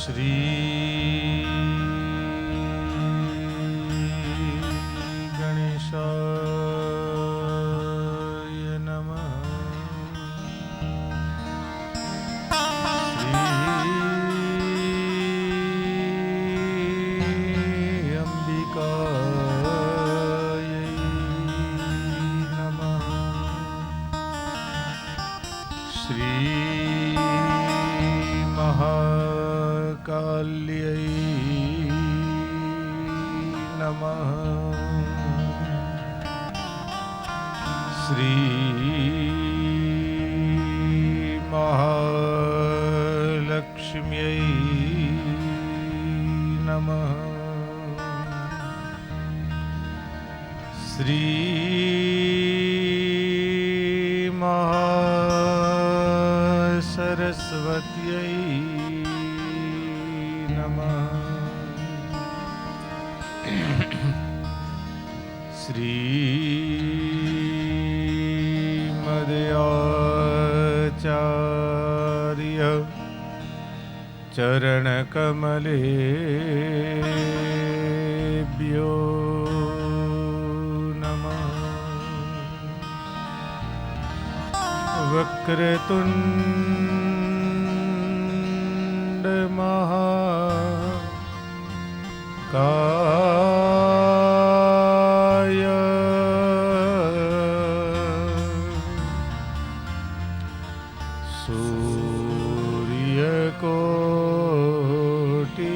श्री गणेशाय नमः। श्री अंबिकाय नमः। श्री महाकाल्यै नमः। श्री महालक्ष्म्यै नमः। श्री महासरस्वत्यै नमः। श्रीमदयाचार्य चरणकमलेभ्यो नमः। वक्रतुण्ड महाकाय सूर्यकोटि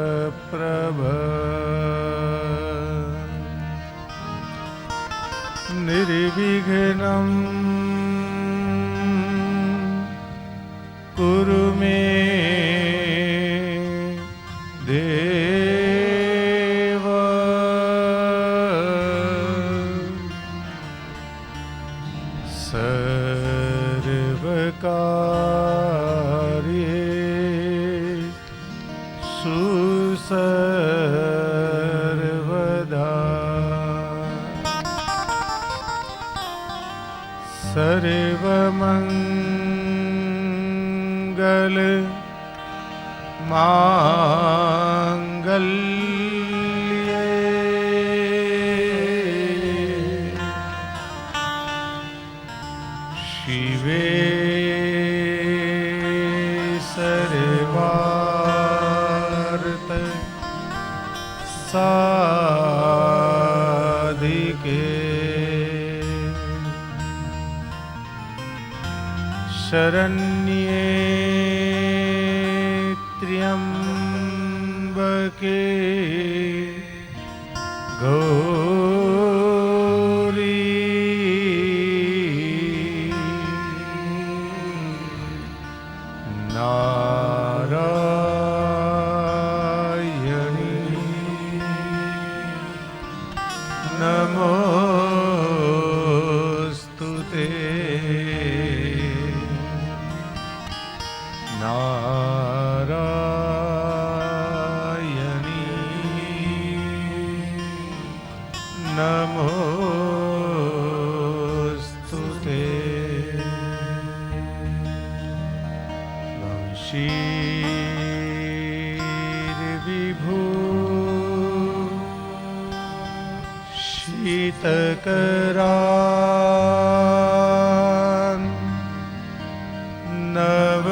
समप्रभ निर्विघ्नं कुरु मे देव। सर्वकार्येषु सर्वदा सर्वमंगल मांगल्ये शिवे सर्वार्थ साधिके शरण्ये त्र्यंबके गौरी नारायणी नमोस्तुते। नारायणी नमोस्तुते। शीर्विभू शीतकरान् नवनीरदाम्बा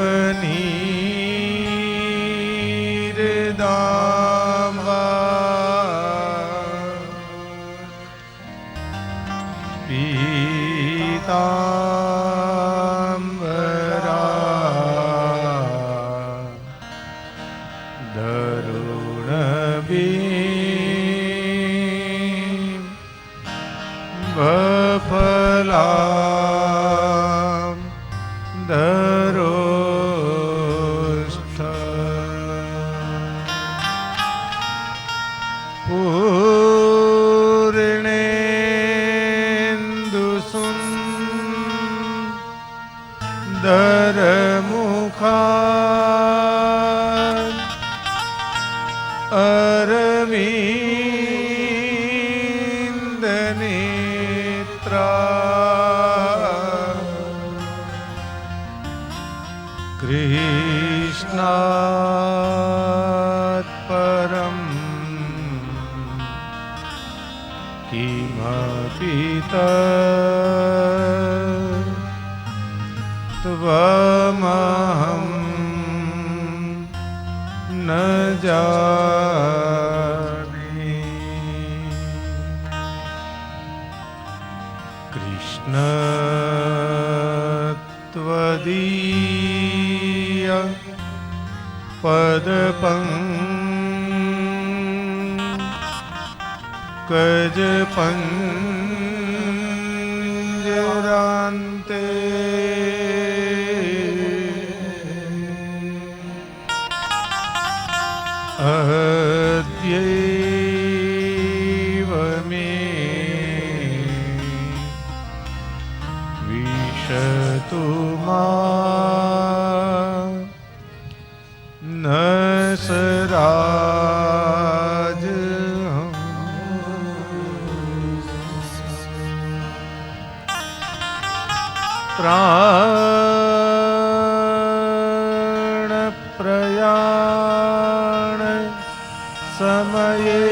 पीताम्बरा दरुणबीं बफलां दरोष्ठ पूर्णेन्दुसुन्दरमुखान् अरविन्दनेत्रा किमपि त्वमहं न जाने। कृष्ण त्वदीय पदपङ्कज पञ्जरान्ते अद्यैव मे विशतु मां न सराज। प्राण प्रयाण समये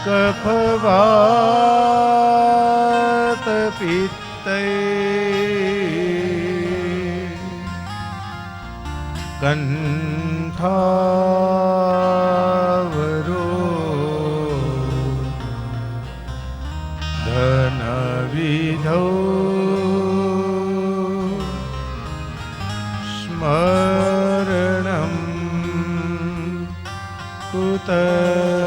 कफवात पित्ते धनविधौ स्मरणं कुतस्ते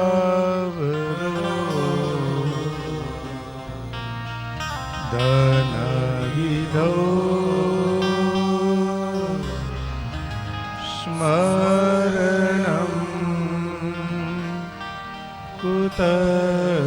कण्ठावरो धनविधौ स्मरणं कुतस्ते।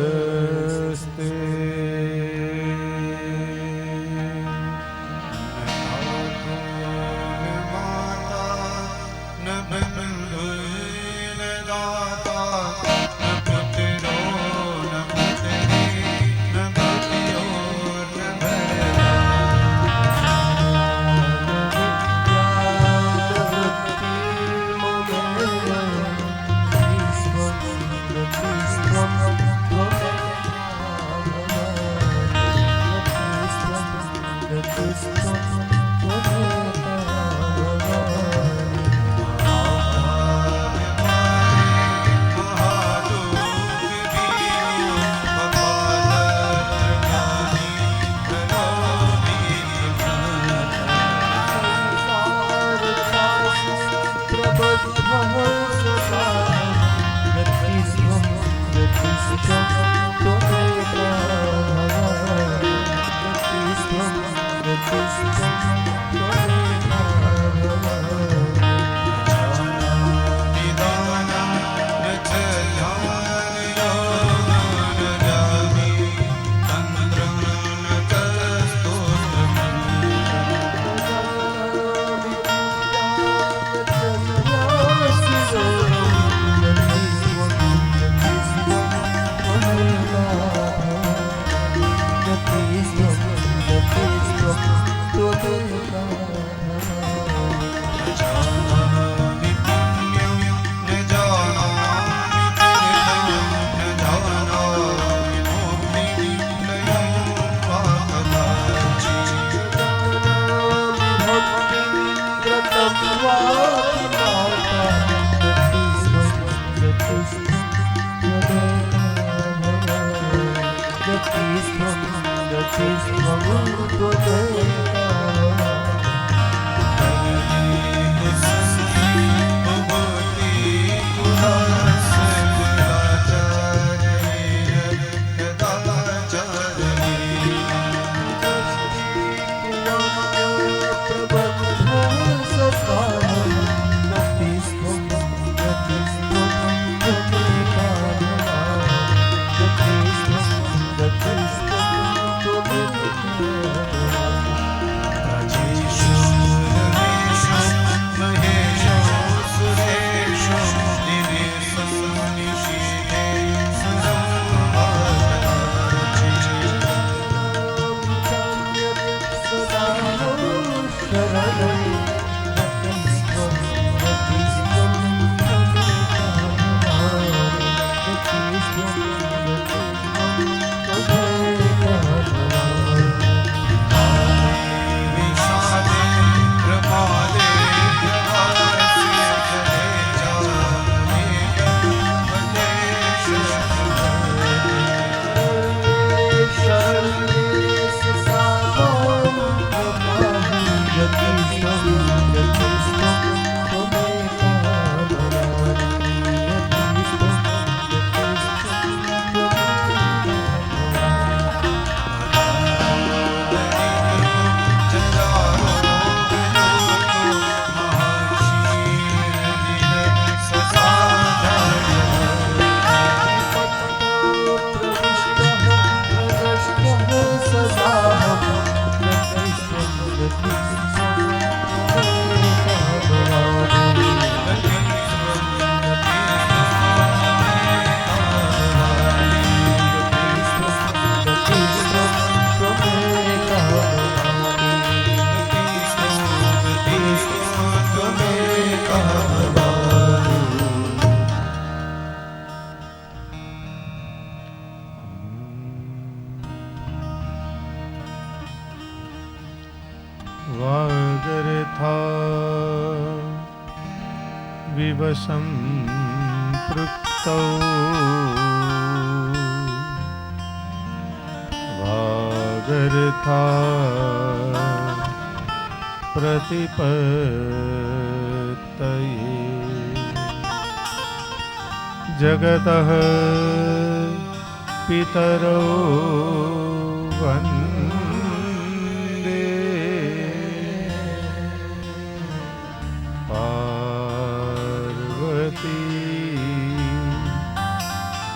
वागर्था विवशं पृक्तौ वागर्था प्रतिपत्तये जगतः पितरो वन्दे पार्वती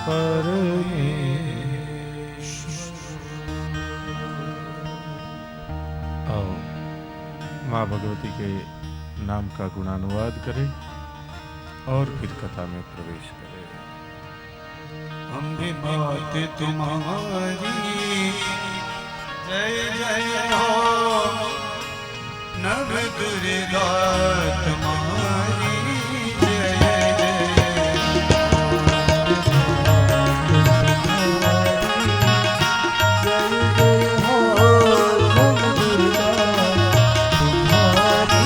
परमेश्वर। आओ माँ भगवती के नाम का गुणानुवाद करें और फिर कथा में प्रवेश करें। अम्बे मात तुम्हारी जय जय हो, नव दुर्गा तुम्हारी जय जय हो, नव दुर्गा तुम्हारी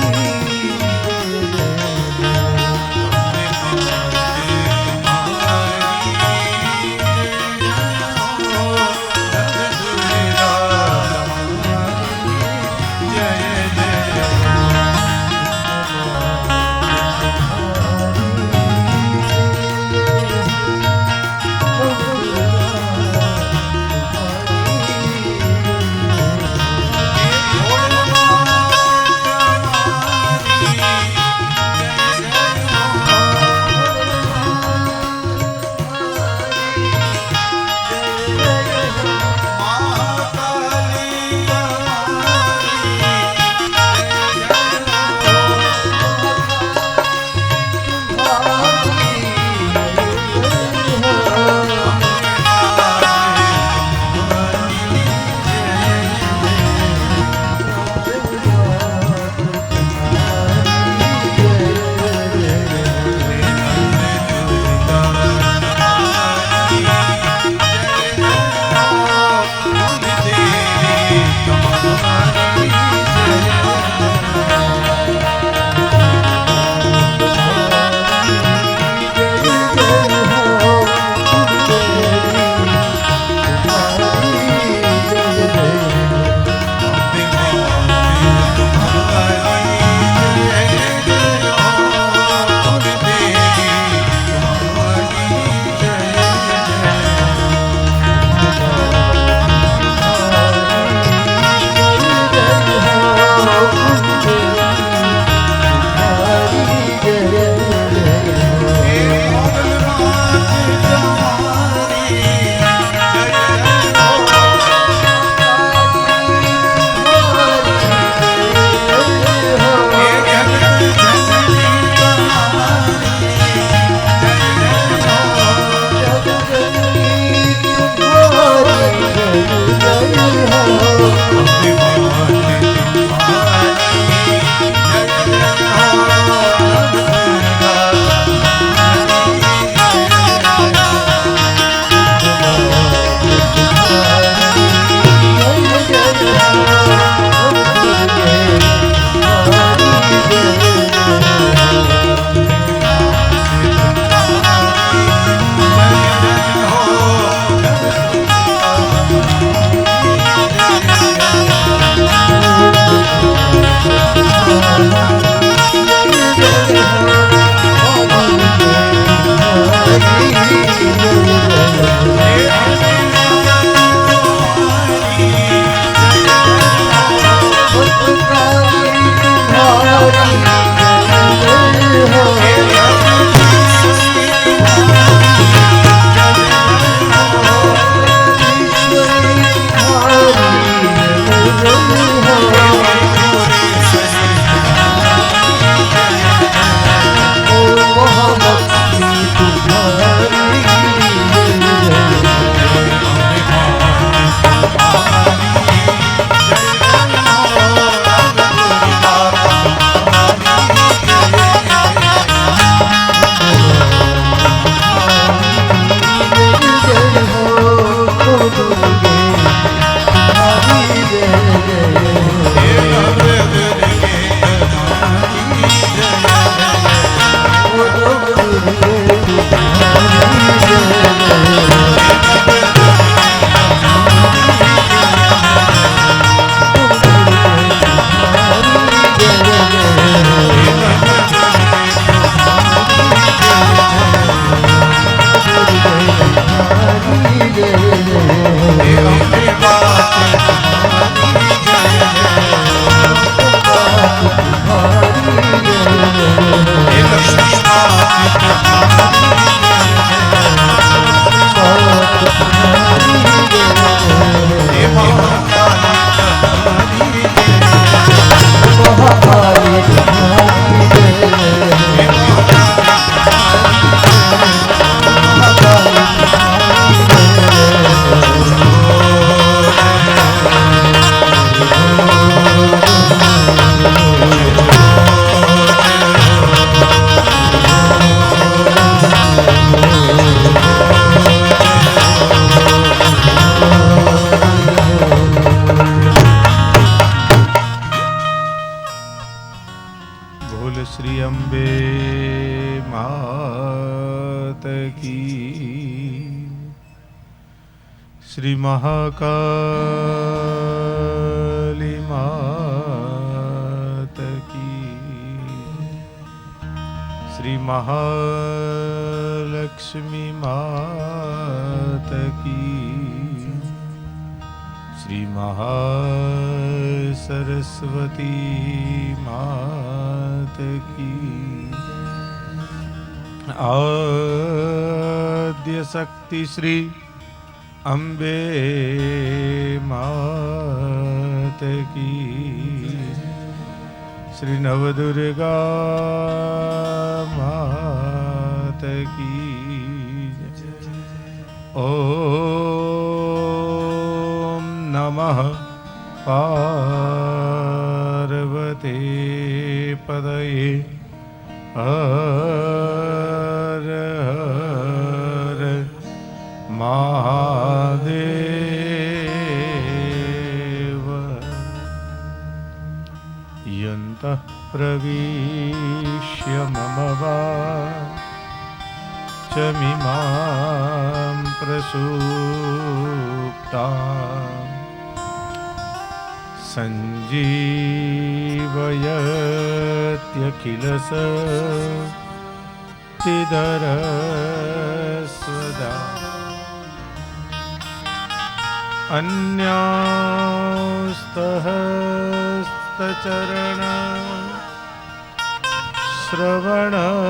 श्री अम्बे मात की, श्री महाकाली मात की, श्री महालक्ष्मी मात की, श्री महासरस्वती मात की, आद्य शक्ति श्री अम्बे मात की, श्री नवदुर्गा मात की। ओम नमः पार्वती पदये हर हर महादेव। यन्तः प्रविश्य मम वाचमिमां प्रसूप्ताम् सञ्जीवयत्यखिलशक्तिधरस्वदा अन्यास्तहस्तचरण श्रवणत्वगादीन्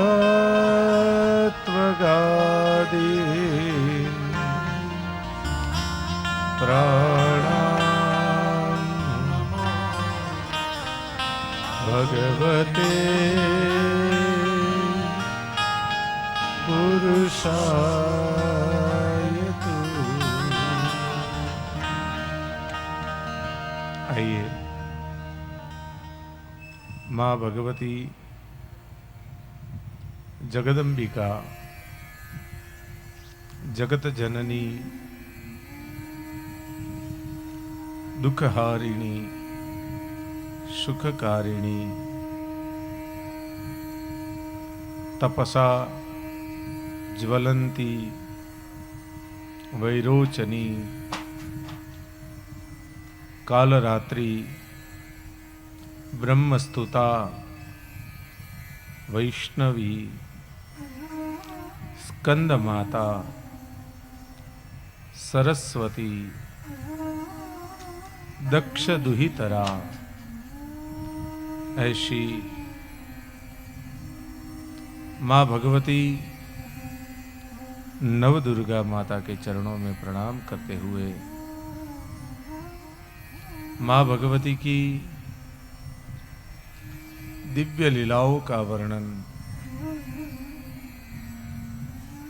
प्राणान् भगवते पुरुषाय तु। आइए माँ भगवती जगदम्बिका जगत जननी दुखहारिणी सुखकारिणी तपसा ज्वलंती वैरोचनी कालरात्रि ब्रह्मस्तुता वैष्णवी स्कंद माता सरस्वती दक्ष दुहितरा ऐसी माँ भगवती नवदुर्गा माता के चरणों में प्रणाम करते हुए माँ भगवती की दिव्य लीलाओं का वर्णन,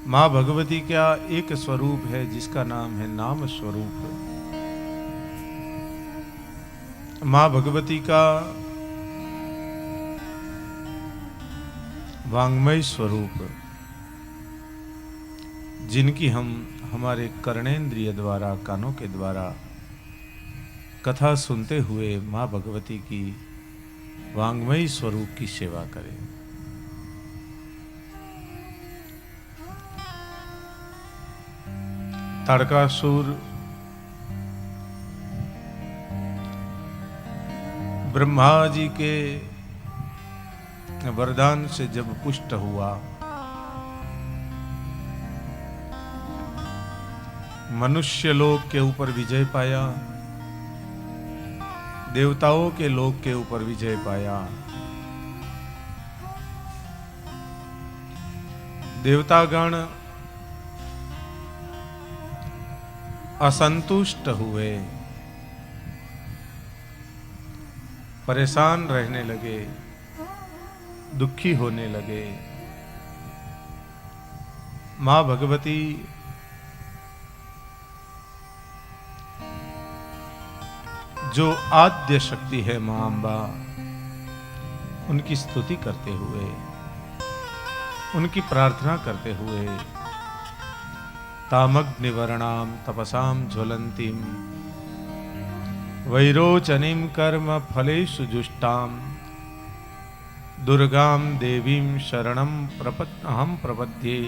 माँ भगवती का एक स्वरूप है जिसका नाम है नाम स्वरूप। माँ भगवती का वांग्मय स्वरूप, जिनकी हम हमारे कर्णेंद्रिय द्वारा कानों के द्वारा कथा सुनते हुए माँ भगवती की वांग्मय स्वरूप की सेवा करें। ताड़कासुर ब्रह्मा जी के वरदान से जब पुष्ट हुआ, मनुष्य लोक के ऊपर विजय पाया, देवताओं के लोक के ऊपर विजय पाया। देवतागण असंतुष्ट हुए, परेशान रहने लगे, दुखी होने लगे। माँ भगवती जो आद्य शक्ति है माँ अम्बा, उनकी स्तुति करते हुए, उनकी प्रार्थना करते हुए, तामग्निवर्णाम तपसाम ज्वलंतीम वैरोचनीम कर्म फलेषु जुष्टाम दुर्गां देवीं शरणं अहं प्रपद्ये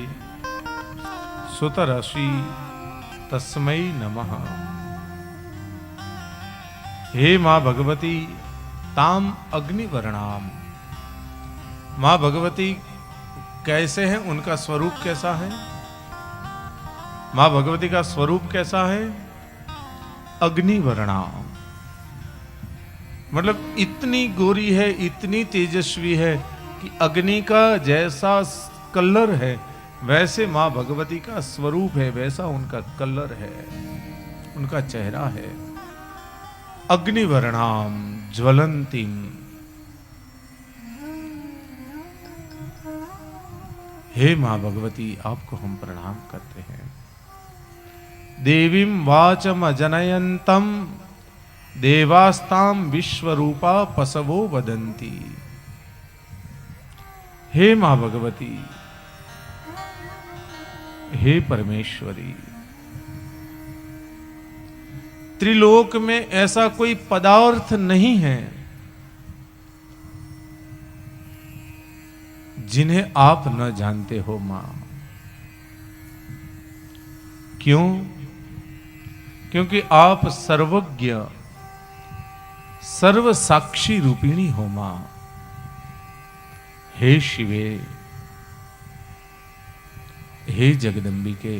सुतरसि तस्मै नमः। हे माँ भगवती ताम अग्निवर्णाम, माँ भगवती कैसे हैं, उनका स्वरूप कैसा है? माँ भगवती का स्वरूप कैसा है? अग्निवर्णाम, मतलब इतनी गोरी है, इतनी तेजस्वी है कि अग्नि का जैसा कलर है वैसे माँ भगवती का स्वरूप है, वैसा उनका कलर है, उनका चेहरा है। अग्निवर्णाम ज्वलंतीम, हे माँ भगवती आपको हम प्रणाम करते हैं। देवीं वाचम अजनयंतम देवास्ताम विश्वरूपा पसवो वदंती। हे माँ भगवती, हे परमेश्वरी, त्रिलोक में ऐसा कोई पदार्थ नहीं है जिन्हें आप न जानते हो मां। क्यों? क्योंकि आप सर्वज्ञ सर्व साक्षी रूपिणी हो मां। हे शिवे, हे जगदंबिके,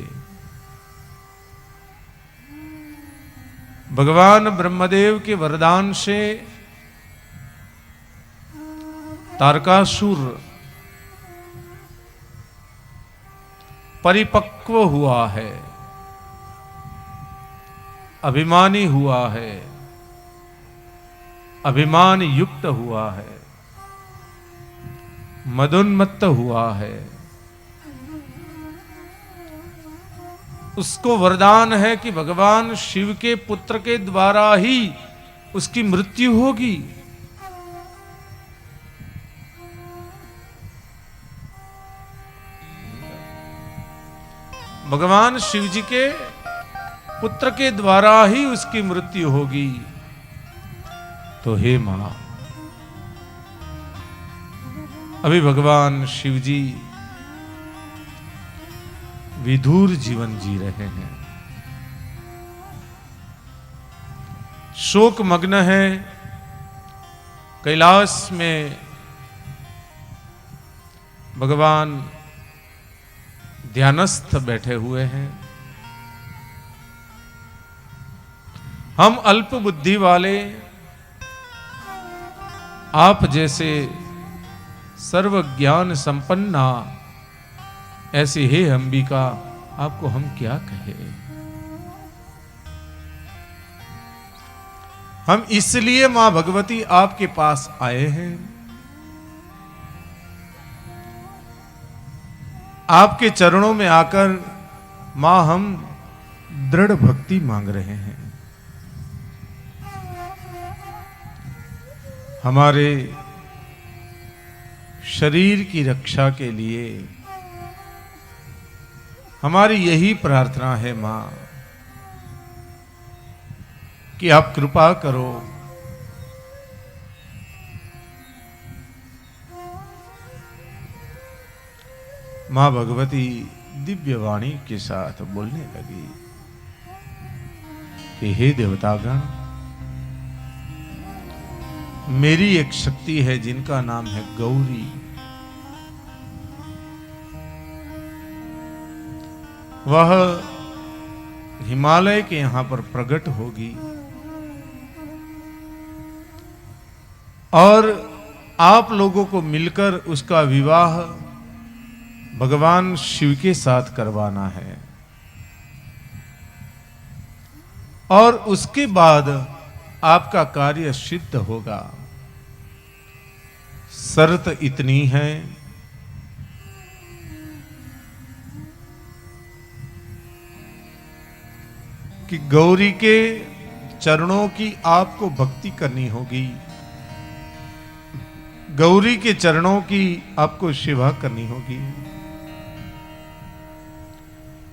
भगवान ब्रह्मदेव के वरदान से तारकासुर परिपक्व हुआ है, अभिमानी हुआ है, अभिमान युक्त हुआ है, मदोन्मत्त हुआ है। उसको वरदान है कि भगवान शिव के पुत्र के द्वारा ही उसकी मृत्यु होगी। भगवान शिव जी के पुत्र के द्वारा ही उसकी मृत्यु होगी। तो हे मां, अभी भगवान शिव जी विधुर जीवन जी रहे हैं, शोक मग्न है, कैलाश में भगवान ध्यानस्थ बैठे हुए हैं। हम अल्प बुद्धि वाले आप जैसे सर्व ज्ञान संपन्ना ऐसे हे अंबिका, आपको हम क्या कहें। हम इसलिए मां भगवती आपके पास आए हैं, आपके चरणों में आकर मां हम दृढ़ भक्ति मांग रहे हैं। हमारे शरीर की रक्षा के लिए हमारी यही प्रार्थना है मां कि आप कृपा करो, मां भगवती दिव्य वाणी के साथ बोलने लगी कि हे देवतागण, मेरी एक शक्ति है जिनका नाम है गौरी। वह हिमालय के यहां पर प्रकट होगी और आप लोगों को मिलकर उसका विवाह भगवान शिव के साथ करवाना है। और उसके बाद आपका कार्य सिद्ध होगा। शर्त इतनी है कि गौरी के चरणों की आपको भक्ति करनी होगी, गौरी के चरणों की आपको सेवा करनी होगी।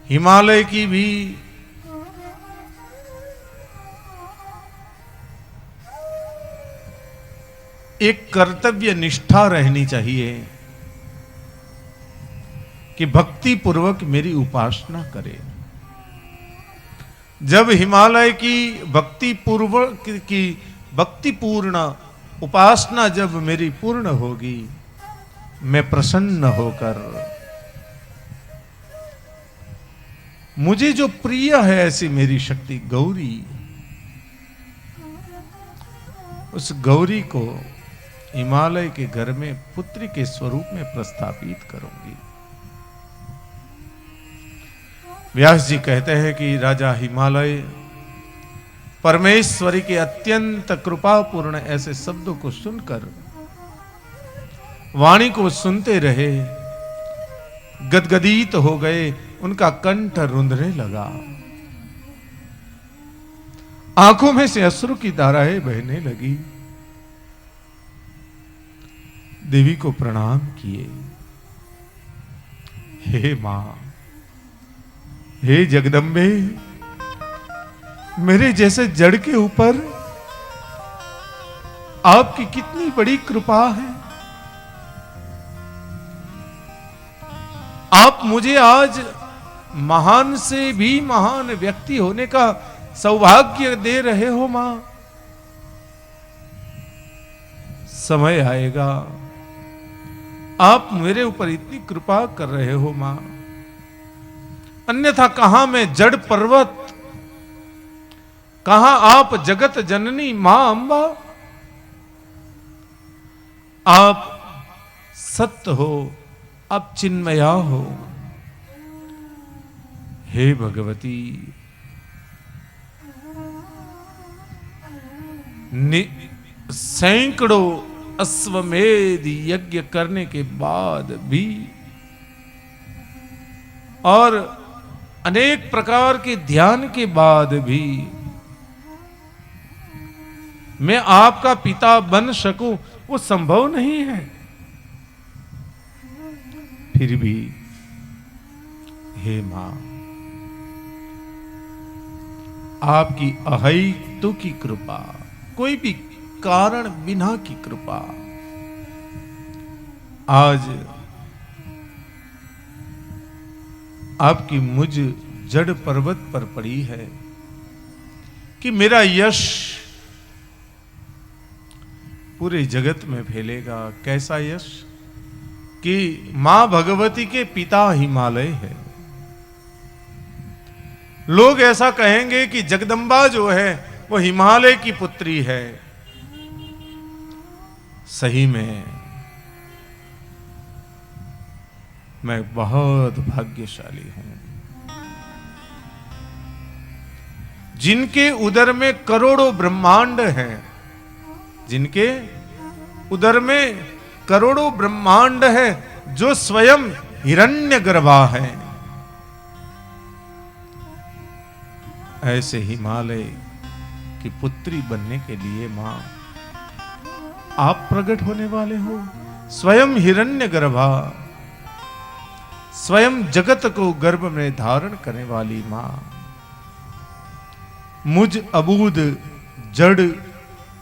हिमालय की भी एक कर्तव्य निष्ठा रहनी चाहिए कि भक्ति पूर्वक मेरी उपासना करे। जब हिमालय की भक्ति पूर्वक की भक्ति पूर्ण उपासना जब मेरी पूर्ण होगी, मैं प्रसन्न होकर मुझे जो प्रिय है ऐसी मेरी शक्ति गौरी, उस गौरी को हिमालय के घर में पुत्री के स्वरूप में प्रस्थापित करूंगी। व्यास जी कहते हैं कि राजा हिमालय परमेश्वरी के अत्यंत कृपापूर्ण ऐसे शब्दों को सुनकर वाणी को सुनते रहे, गदगदित हो गए, उनका कंठ रुंधने लगा, आंखों में से अश्रु की धाराएं बहने लगी। देवी को प्रणाम किए, हे मां, हे जगदम्बे, मेरे जैसे जड़ के ऊपर आपकी कितनी बड़ी कृपा है। आप मुझे आज महान से भी महान व्यक्ति होने का सौभाग्य दे रहे हो मां। समय आएगा, आप मेरे ऊपर इतनी कृपा कर रहे हो मां, अन्यथा कहां मैं जड़ पर्वत, कहां आप जगत जननी मां अंबा। आप सत्य हो, आप चिन्मया हो। हे भगवती, सैकड़ों अश्वमेध यज्ञ करने के बाद भी और अनेक प्रकार के ध्यान के बाद भी मैं आपका पिता बन सकूं, वो संभव नहीं है। फिर भी हे मां, आपकी अहेतु की कृपा, कोई भी कारण बिना की कृपा आज आपकी मुझ जड़ पर्वत पर पड़ी है कि मेरा यश पूरे जगत में फैलेगा। कैसा यश कि मां भगवती के पिता हिमालय है। लोग ऐसा कहेंगे कि जगदम्बा जो है वो हिमालय की पुत्री है। सही में मैं बहुत भाग्यशाली हूं, जिनके उदर में करोड़ों ब्रह्मांड हैं, जिनके उदर में करोड़ों ब्रह्मांड है, जो स्वयं हिरण्यगर्भा है। ऐसे हिमालय की पुत्री बनने के लिए मां आप प्रकट होने वाले हो। स्वयं हिरण्यगर्भा, स्वयं जगत को गर्भ में धारण करने वाली मां, मुझ अबूद जड़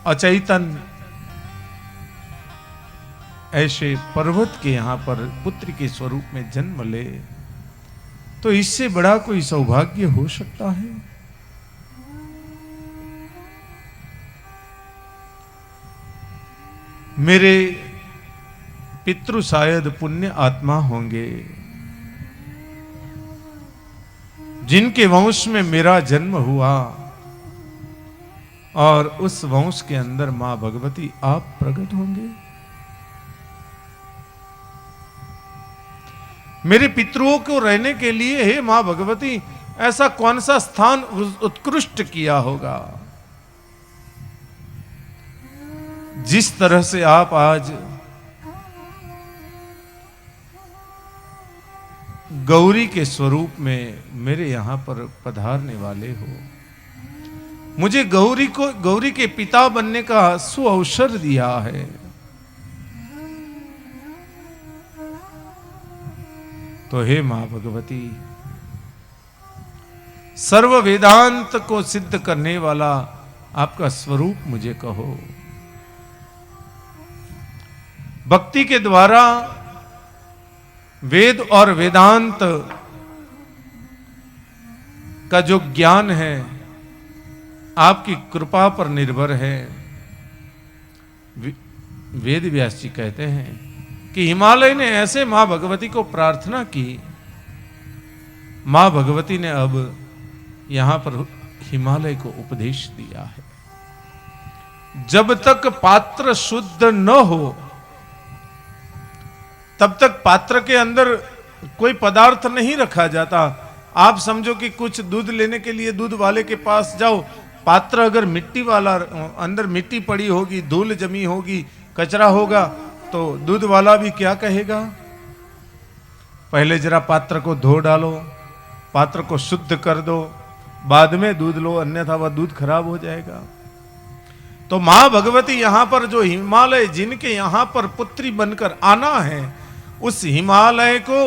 अचैतन ऐसे पर्वत के यहां पर पुत्र के स्वरूप में जन्म ले, तो इससे बड़ा कोई सौभाग्य हो सकता है? मेरे पितृ शायद पुण्य आत्मा होंगे, जिनके वंश में मेरा जन्म हुआ, और उस वंश के अंदर मां भगवती आप प्रकट होंगे। मेरे पितरों को रहने के लिए हे मां भगवती ऐसा कौन सा स्थान उत्कृष्ट किया होगा, जिस तरह से आप आज गौरी के स्वरूप में मेरे यहां पर पधारने वाले हो। मुझे गौरी के पिता बनने का सुअवसर दिया है। तो हे मां भगवती, सर्व वेदांत को सिद्ध करने वाला आपका स्वरूप मुझे कहो। भक्ति के द्वारा वेद और वेदांत का जो ज्ञान है आपकी कृपा पर निर्भर है। वेद व्यास जी कहते हैं कि हिमालय ने ऐसे मां भगवती को प्रार्थना की, मां भगवती ने अब यहां पर हिमालय को उपदेश दिया है। जब तक पात्र शुद्ध न हो तब तक पात्र के अंदर कोई पदार्थ नहीं रखा जाता। आप समझो कि कुछ दूध लेने के लिए दूध वाले के पास जाओ, पात्र अगर मिट्टी वाला, अंदर मिट्टी पड़ी होगी, धूल जमी होगी, कचरा होगा, तो दूध वाला भी क्या कहेगा? पहले जरा पात्र को धो डालो, पात्र को शुद्ध कर दो, बाद में दूध लो, अन्यथा वह दूध खराब हो जाएगा। तो मां भगवती यहां पर जो हिमालय, जिनके यहां पर पुत्री बनकर आना है, उस हिमालय को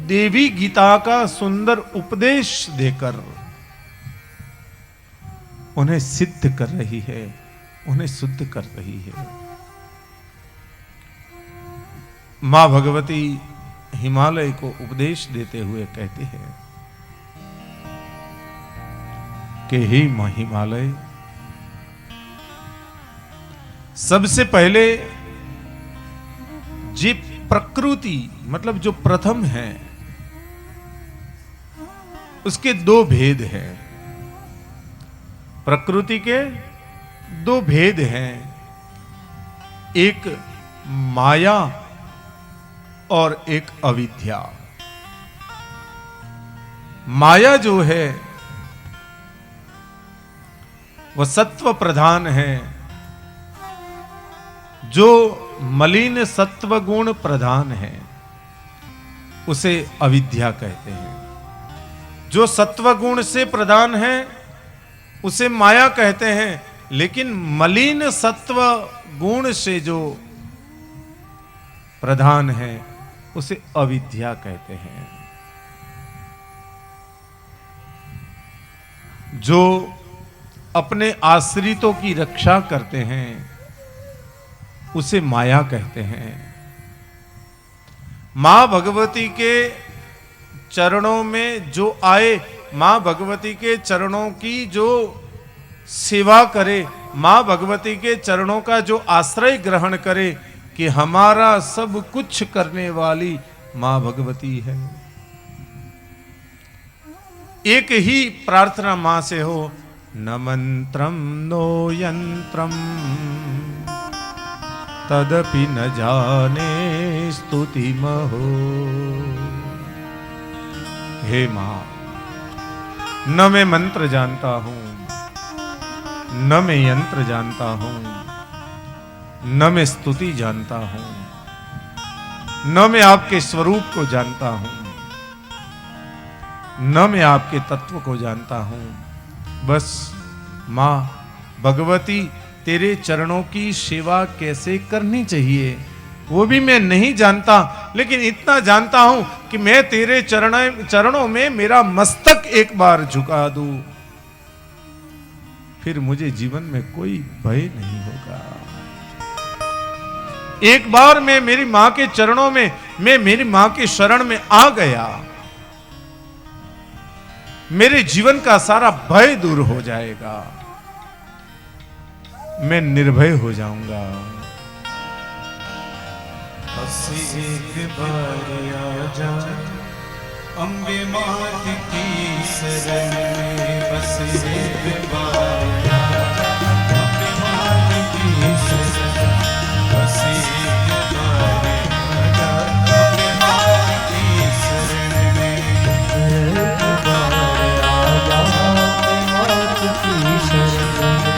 देवी गीता का सुंदर उपदेश देकर उन्हें सिद्ध कर रही है, उन्हें शुद्ध कर रही है। मां भगवती हिमालय को उपदेश देते हुए कहते हैं कि हे मां हिमालय, सबसे पहले जी प्रकृति मतलब जो प्रथम है उसके दो भेद हैं। प्रकृति के दो भेद हैं, एक माया और एक अविद्या। माया जो है वह सत्व प्रधान है, जो मलिन सत्व गुण प्रधान है उसे अविद्या कहते हैं। जो सत्व गुण से प्रधान है उसे माया कहते हैं, लेकिन मलिन सत्व गुण से जो प्रधान है उसे अविद्या कहते हैं। जो अपने आश्रितों की रक्षा करते हैं उसे माया कहते हैं। मां भगवती के चरणों में जो आए, मां भगवती के चरणों की जो सेवा करे, मां भगवती के चरणों का जो आश्रय ग्रहण करे, कि हमारा सब कुछ करने वाली मां भगवती है। एक ही प्रार्थना मां से हो, न मंत्रम नो यंत्रम तदपि न जाने स्तुति महो। हे मां, न मैं मंत्र जानता हूं, न मैं यंत्र जानता हूं, न मैं स्तुति जानता हूं, न मैं आपके स्वरूप को जानता हूं, न मैं आपके तत्व को जानता हूं। बस मां भगवती, तेरे चरणों की सेवा कैसे करनी चाहिए वो भी मैं नहीं जानता, लेकिन इतना जानता हूं कि मैं तेरे चरणों में मेरा मस्तक एक बार झुका दूं, फिर मुझे जीवन में कोई भय नहीं होगा। एक बार मैं मेरी मां के चरणों में, मैं मेरी मां के शरण में आ गया, मेरे जीवन का सारा भय दूर हो जाएगा, मैं निर्भय हो जाऊंगा। बस एक बार आ जा अम्बे मात की शरण में, बस एक बार आ जा अम्बे मात की शरण में, बस एक बार आ जा अम्बे मात की शरण में, एक बार आ जा अम्बे मात की शरण में।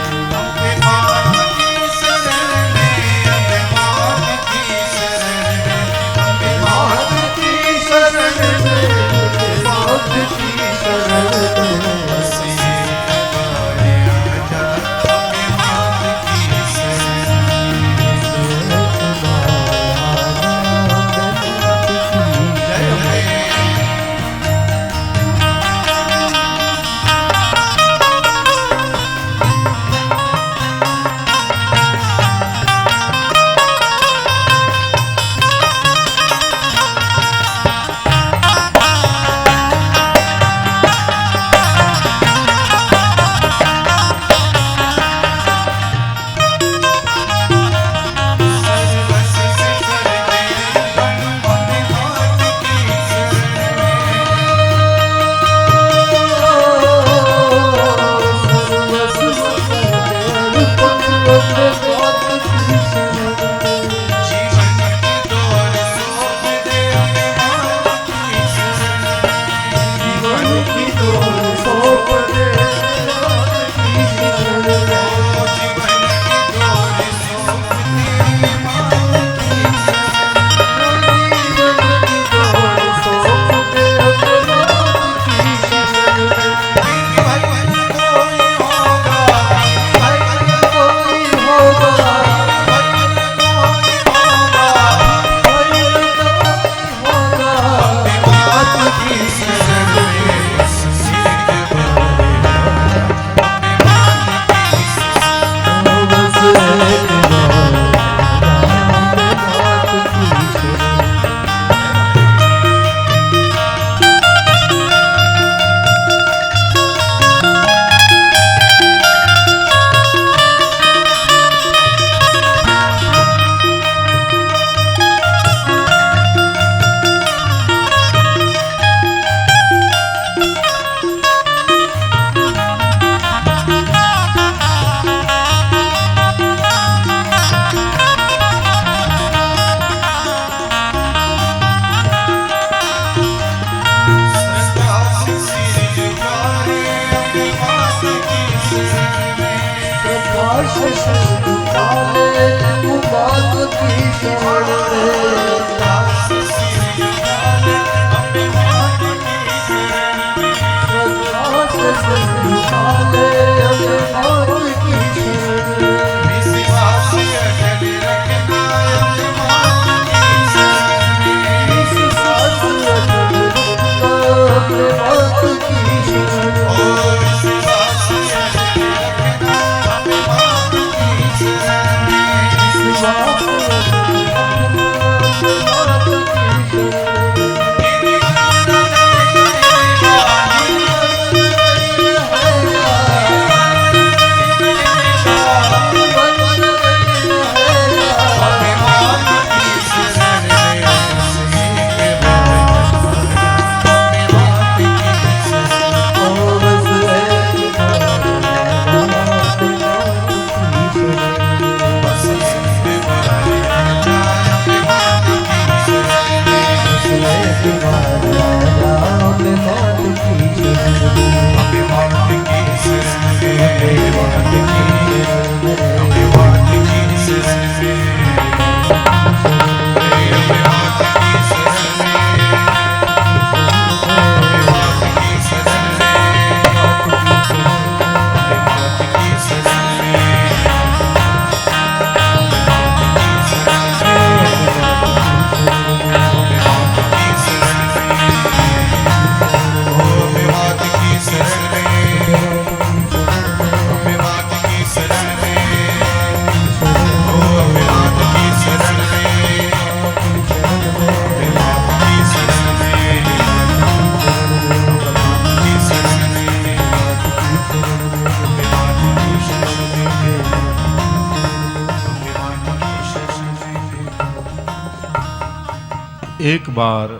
एक बार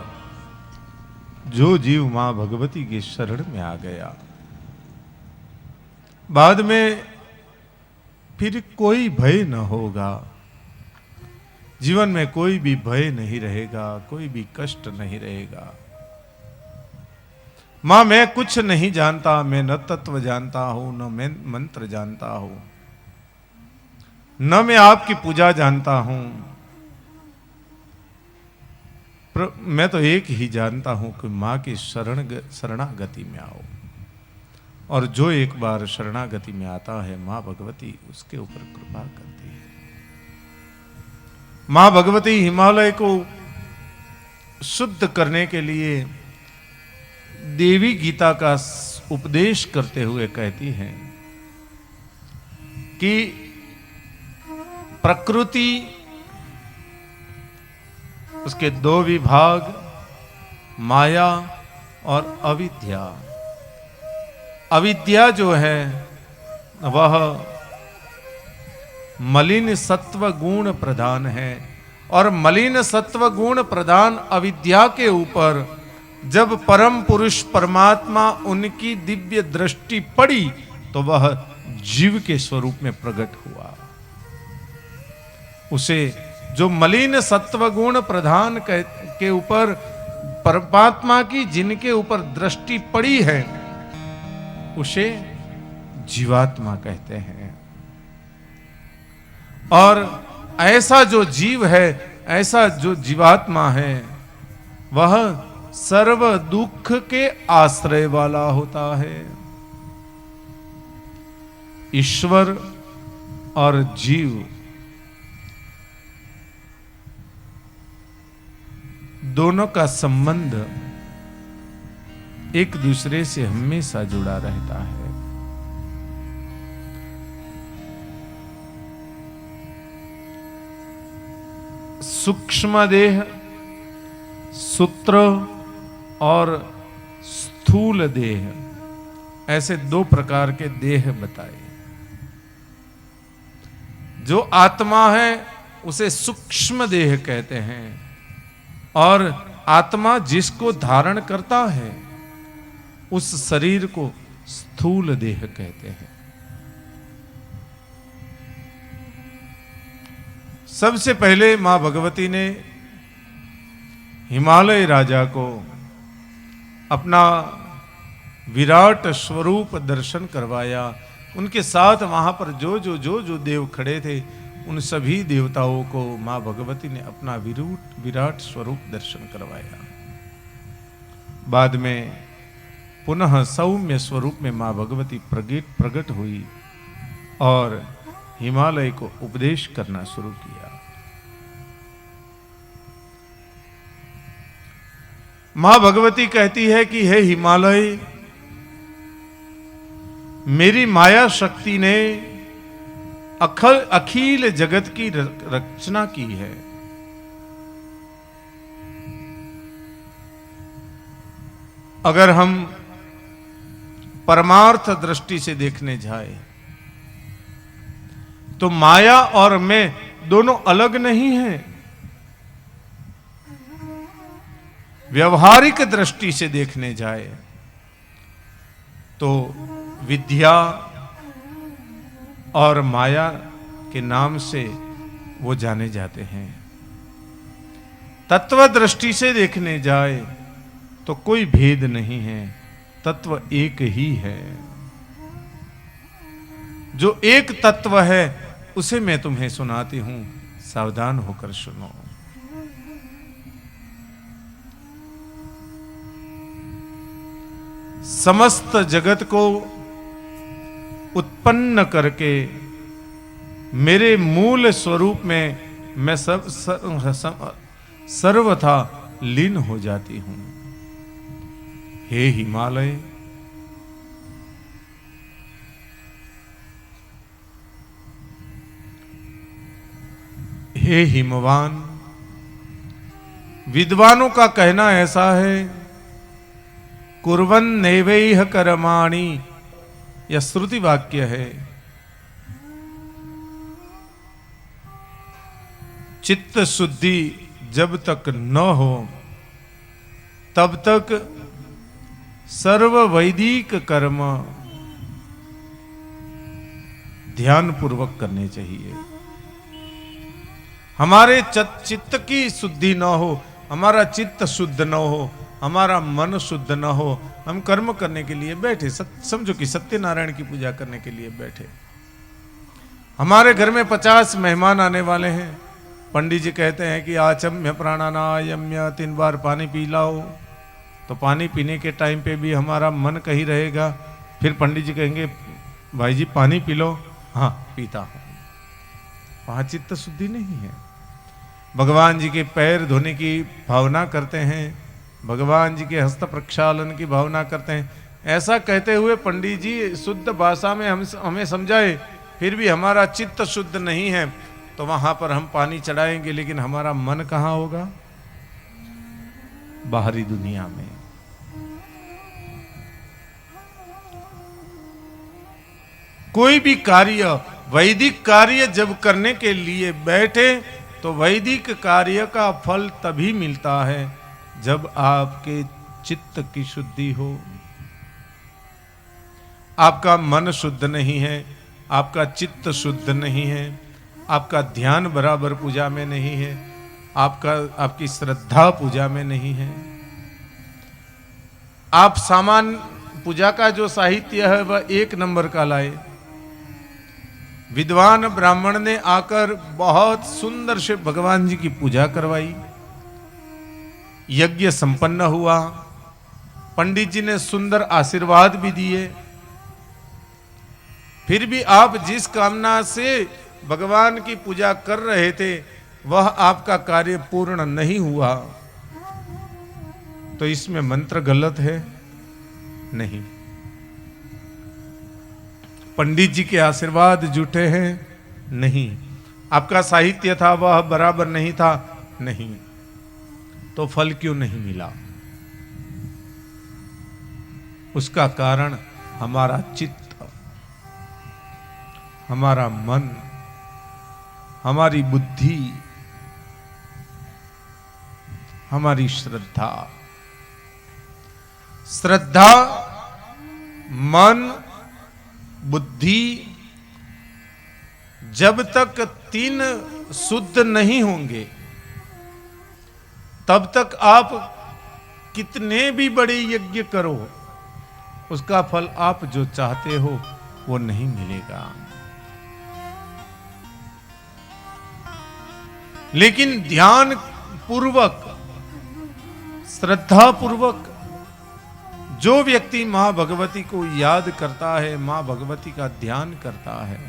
जो जीव मां भगवती के शरण में आ गया, बाद में फिर कोई भय न होगा। जीवन में कोई भी भय नहीं रहेगा, कोई भी कष्ट नहीं रहेगा। मां मैं कुछ नहीं जानता, मैं न तत्व जानता हूं, न मैं मंत्र जानता हूं, न मैं आपकी पूजा जानता हूं, मैं तो एक ही जानता हूं कि मां की शरणागति में आओ। और जो एक बार शरणागति में आता है, मां भगवती उसके ऊपर कृपा करती है। मां भगवती हिमालय को शुद्ध करने के लिए देवी गीता का उपदेश करते हुए कहती हैं कि प्रकृति, उसके दो विभाग, माया और अविद्या। अविद्या जो है वह मलिन सत्व गुण प्रधान है, और मलिन सत्व गुण प्रधान अविद्या के ऊपर जब परम पुरुष परमात्मा उनकी दिव्य दृष्टि पड़ी तो वह जीव के स्वरूप में प्रकट हुआ। उसे जो मलिन सत्वगुण प्रधान के ऊपर परमात्मा की जिनके ऊपर दृष्टि पड़ी है, उसे जीवात्मा कहते हैं। और ऐसा जो जीव है, ऐसा जो जीवात्मा है, वह सर्व दुख के आश्रय वाला होता है। ईश्वर और जीव दोनों का संबंध एक दूसरे से हमेशा जुड़ा रहता है। सूक्ष्म देह, सूत्र और स्थूल देह, ऐसे दो प्रकार के देह बताए। जो आत्मा है उसे सूक्ष्म देह कहते हैं, और आत्मा जिसको धारण करता है उस शरीर को स्थूल देह कहते हैं। सबसे पहले मां भगवती ने हिमालय राजा को अपना विराट स्वरूप दर्शन करवाया। उनके साथ वहां पर जो जो देव खड़े थे उन सभी देवताओं को मां भगवती ने अपना विराट स्वरूप दर्शन करवाया। बाद में पुनः सौम्य स्वरूप में मां भगवती प्रकट हुई और हिमालय को उपदेश करना शुरू किया। मां भगवती कहती है कि हे हिमालय, मेरी माया शक्ति ने अखिल जगत की रचना की है। अगर हम परमार्थ दृष्टि से देखने जाए तो माया और मैं दोनों अलग नहीं हैं। व्यवहारिक दृष्टि से देखने जाए तो विद्या और माया के नाम से वो जाने जाते हैं। तत्व दृष्टि से देखने जाए तो कोई भेद नहीं है, तत्व एक ही है। जो एक तत्व है उसे मैं तुम्हें सुनाती हूं, सावधान होकर सुनो। समस्त जगत को उत्पन्न करके मेरे मूल स्वरूप में मैं सर्वथा लीन हो जाती हूं। हे हिमालय, हे हिमवान, विद्वानों का कहना ऐसा है, कुर्वन् नैवैह कर्माणि, यह श्रुति वाक्य है। चित्त शुद्धि जब तक न हो तब तक सर्व वैदिक कर्म ध्यान पूर्वक करने चाहिए। हमारे चित्त की शुद्धि न हो, हमारा चित्त शुद्ध न हो, हमारा मन शुद्ध न हो, हम कर्म करने के लिए बैठे, समझो कि सत्यनारायण की पूजा करने के लिए बैठे। हमारे घर में 50 मेहमान आने वाले हैं। पंडित जी कहते हैं कि आचम्य प्राणानायम्य 3 बार पानी पी लाओ। तो पानी पीने के टाइम पे भी हमारा मन कहीं रहेगा। फिर पंडित जी कहेंगे भाई जी पानी पी लो, हाँ पीता हूं। वहां चित्त शुद्धि नहीं है। भगवान जी के पैर धोने की भावना करते हैं, भगवान जी के हस्त प्रक्षालन की भावना करते हैं। ऐसा कहते हुए पंडित जी शुद्ध भाषा में हमें समझाए, फिर भी हमारा चित्त शुद्ध नहीं है, तो वहां पर हम पानी चढ़ाएंगे, लेकिन हमारा मन कहां होगा? बाहरी दुनिया में। कोई भी कार्य, वैदिक कार्य जब करने के लिए बैठे तो वैदिक कार्य का फल तभी मिलता है जब आपके चित्त की शुद्धि हो। आपका मन शुद्ध नहीं है, आपका चित्त शुद्ध नहीं है, आपका ध्यान बराबर पूजा में नहीं है, आपकी श्रद्धा पूजा में नहीं है। आप सामान्य पूजा का जो साहित्य है वह 1 नंबर का लाए। विद्वान ब्राह्मण ने आकर बहुत सुंदर से भगवान जी की पूजा करवाई, यज्ञ संपन्न हुआ, पंडित जी ने सुंदर आशीर्वाद भी दिए। फिर भी आप जिस कामना से भगवान की पूजा कर रहे थे वह आपका कार्य पूर्ण नहीं हुआ, तो इसमें मंत्र गलत है? नहीं। पंडित जी के आशीर्वाद झूठे हैं? नहीं। आपका साहित्य था वह बराबर नहीं था? नहीं। तो फल क्यों नहीं मिला? उसका कारण हमारा चित्त, हमारा मन, हमारी बुद्धि, हमारी श्रद्धा। श्रद्धा, मन, बुद्धि जब तक 3 शुद्ध नहीं होंगे तब तक आप कितने भी बड़े यज्ञ करो, उसका फल आप जो चाहते हो वो नहीं मिलेगा। लेकिन ध्यान पूर्वक, श्रद्धा पूर्वक जो व्यक्ति मां भगवती को याद करता है, मां भगवती का ध्यान करता है,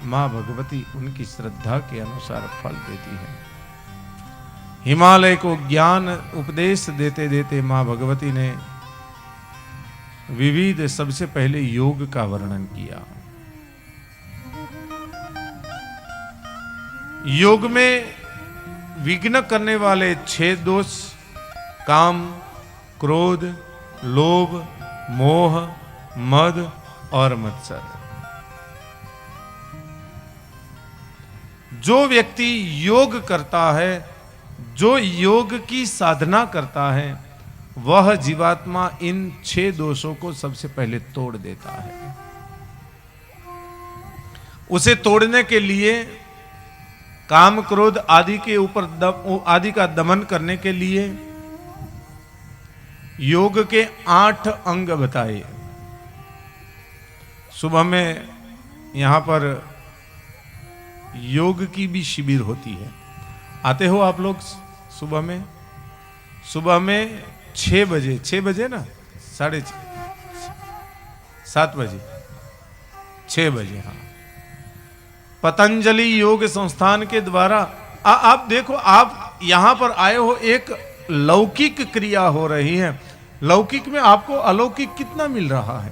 मां भगवती उनकी श्रद्धा के अनुसार फल देती है। हिमालय को ज्ञान उपदेश देते देते मां भगवती ने विविध सबसे पहले योग का वर्णन किया। योग में विघ्न करने वाले 6 दोष, काम, क्रोध, लोभ, मोह, मद और मत्सर। जो व्यक्ति योग करता है, जो योग की साधना करता है, वह जीवात्मा इन 6 दोषों को सबसे पहले तोड़ देता है। उसे तोड़ने के लिए, काम क्रोध आदि के ऊपर आदि का दमन करने के लिए योग के 8 अंग बताए। सुबह में यहां पर योग की भी शिविर होती है। आते हो आप लोग सुबह में? सुबह में 6 बजे ना, 7:30 बजे, 6 बजे, हाँ, पतंजलि योग संस्थान के द्वारा आप देखो, आप यहां पर आए हो, एक लौकिक क्रिया हो रही है। लौकिक में आपको अलौकिक कितना मिल रहा है।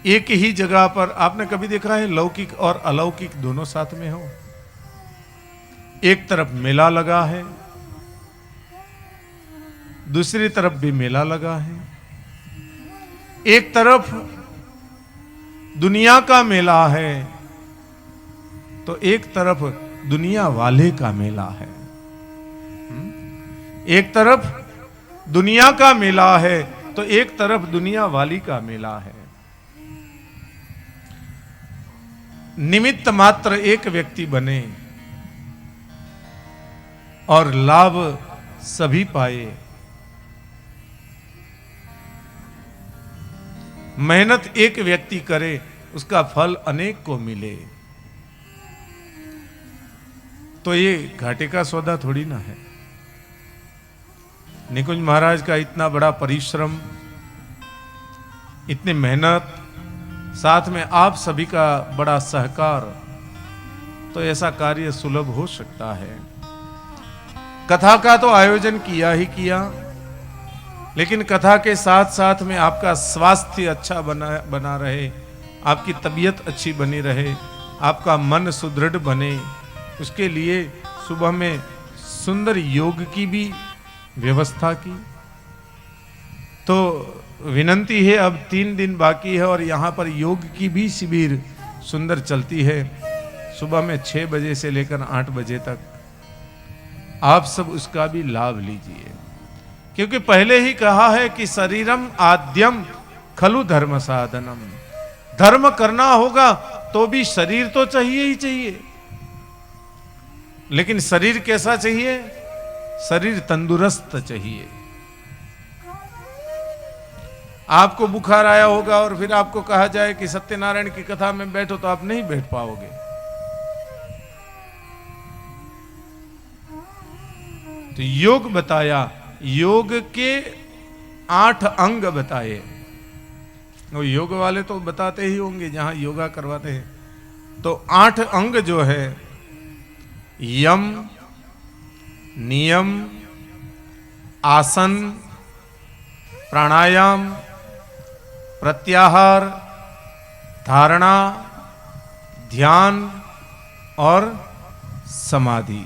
एक ही जगह पर आपने कभी देखा है लौकिक और अलौकिक दोनों साथ में हो? एक तरफ मेला लगा है, दूसरी तरफ भी मेला लगा है। एक तरफ दुनिया का मेला है तो एक तरफ दुनिया वाले का मेला है। एक तरफ दुनिया का मेला है तो एक तरफ दुनिया वाली का मेला है। निमित्त मात्र एक व्यक्ति बने और लाभ सभी पाए। मेहनत एक व्यक्ति करे, उसका फल अनेक को मिले, तो ये घाटे का सौदा थोड़ी ना है। निकुंज महाराज का इतना बड़ा परिश्रम, इतनी मेहनत, साथ में आप सभी का बड़ा सहकार, तो ऐसा कार्य सुलभ हो सकता है। कथा का तो आयोजन किया ही किया, लेकिन कथा के साथ साथ में आपका स्वास्थ्य अच्छा बना रहे, आपकी तबीयत अच्छी बनी रहे, आपका मन सुदृढ़ बने, उसके लिए सुबह में सुंदर योग की भी व्यवस्था की। तो विनंती है, अब 3 दिन बाकी है और यहाँ पर योग की भी शिविर सुंदर चलती है। सुबह में 6 बजे से लेकर 8 बजे तक आप सब उसका भी लाभ लीजिए, क्योंकि पहले ही कहा है कि शरीरम आद्यम खलु धर्म साधनम। धर्म करना होगा तो भी शरीर तो चाहिए ही चाहिए। लेकिन शरीर कैसा चाहिए? शरीर तंदुरुस्त चाहिए। आपको बुखार आया होगा और फिर आपको कहा जाए कि सत्यनारायण की कथा में बैठो, तो आप नहीं बैठ पाओगे। तो योग बताया, योग के 8 अंग बताए। वो योग वाले तो बताते ही होंगे जहां योगा करवाते हैं। तो 8 अंग जो है, यम, नियम, आसन, प्राणायाम, प्रत्याहार, धारणा, ध्यान और समाधि।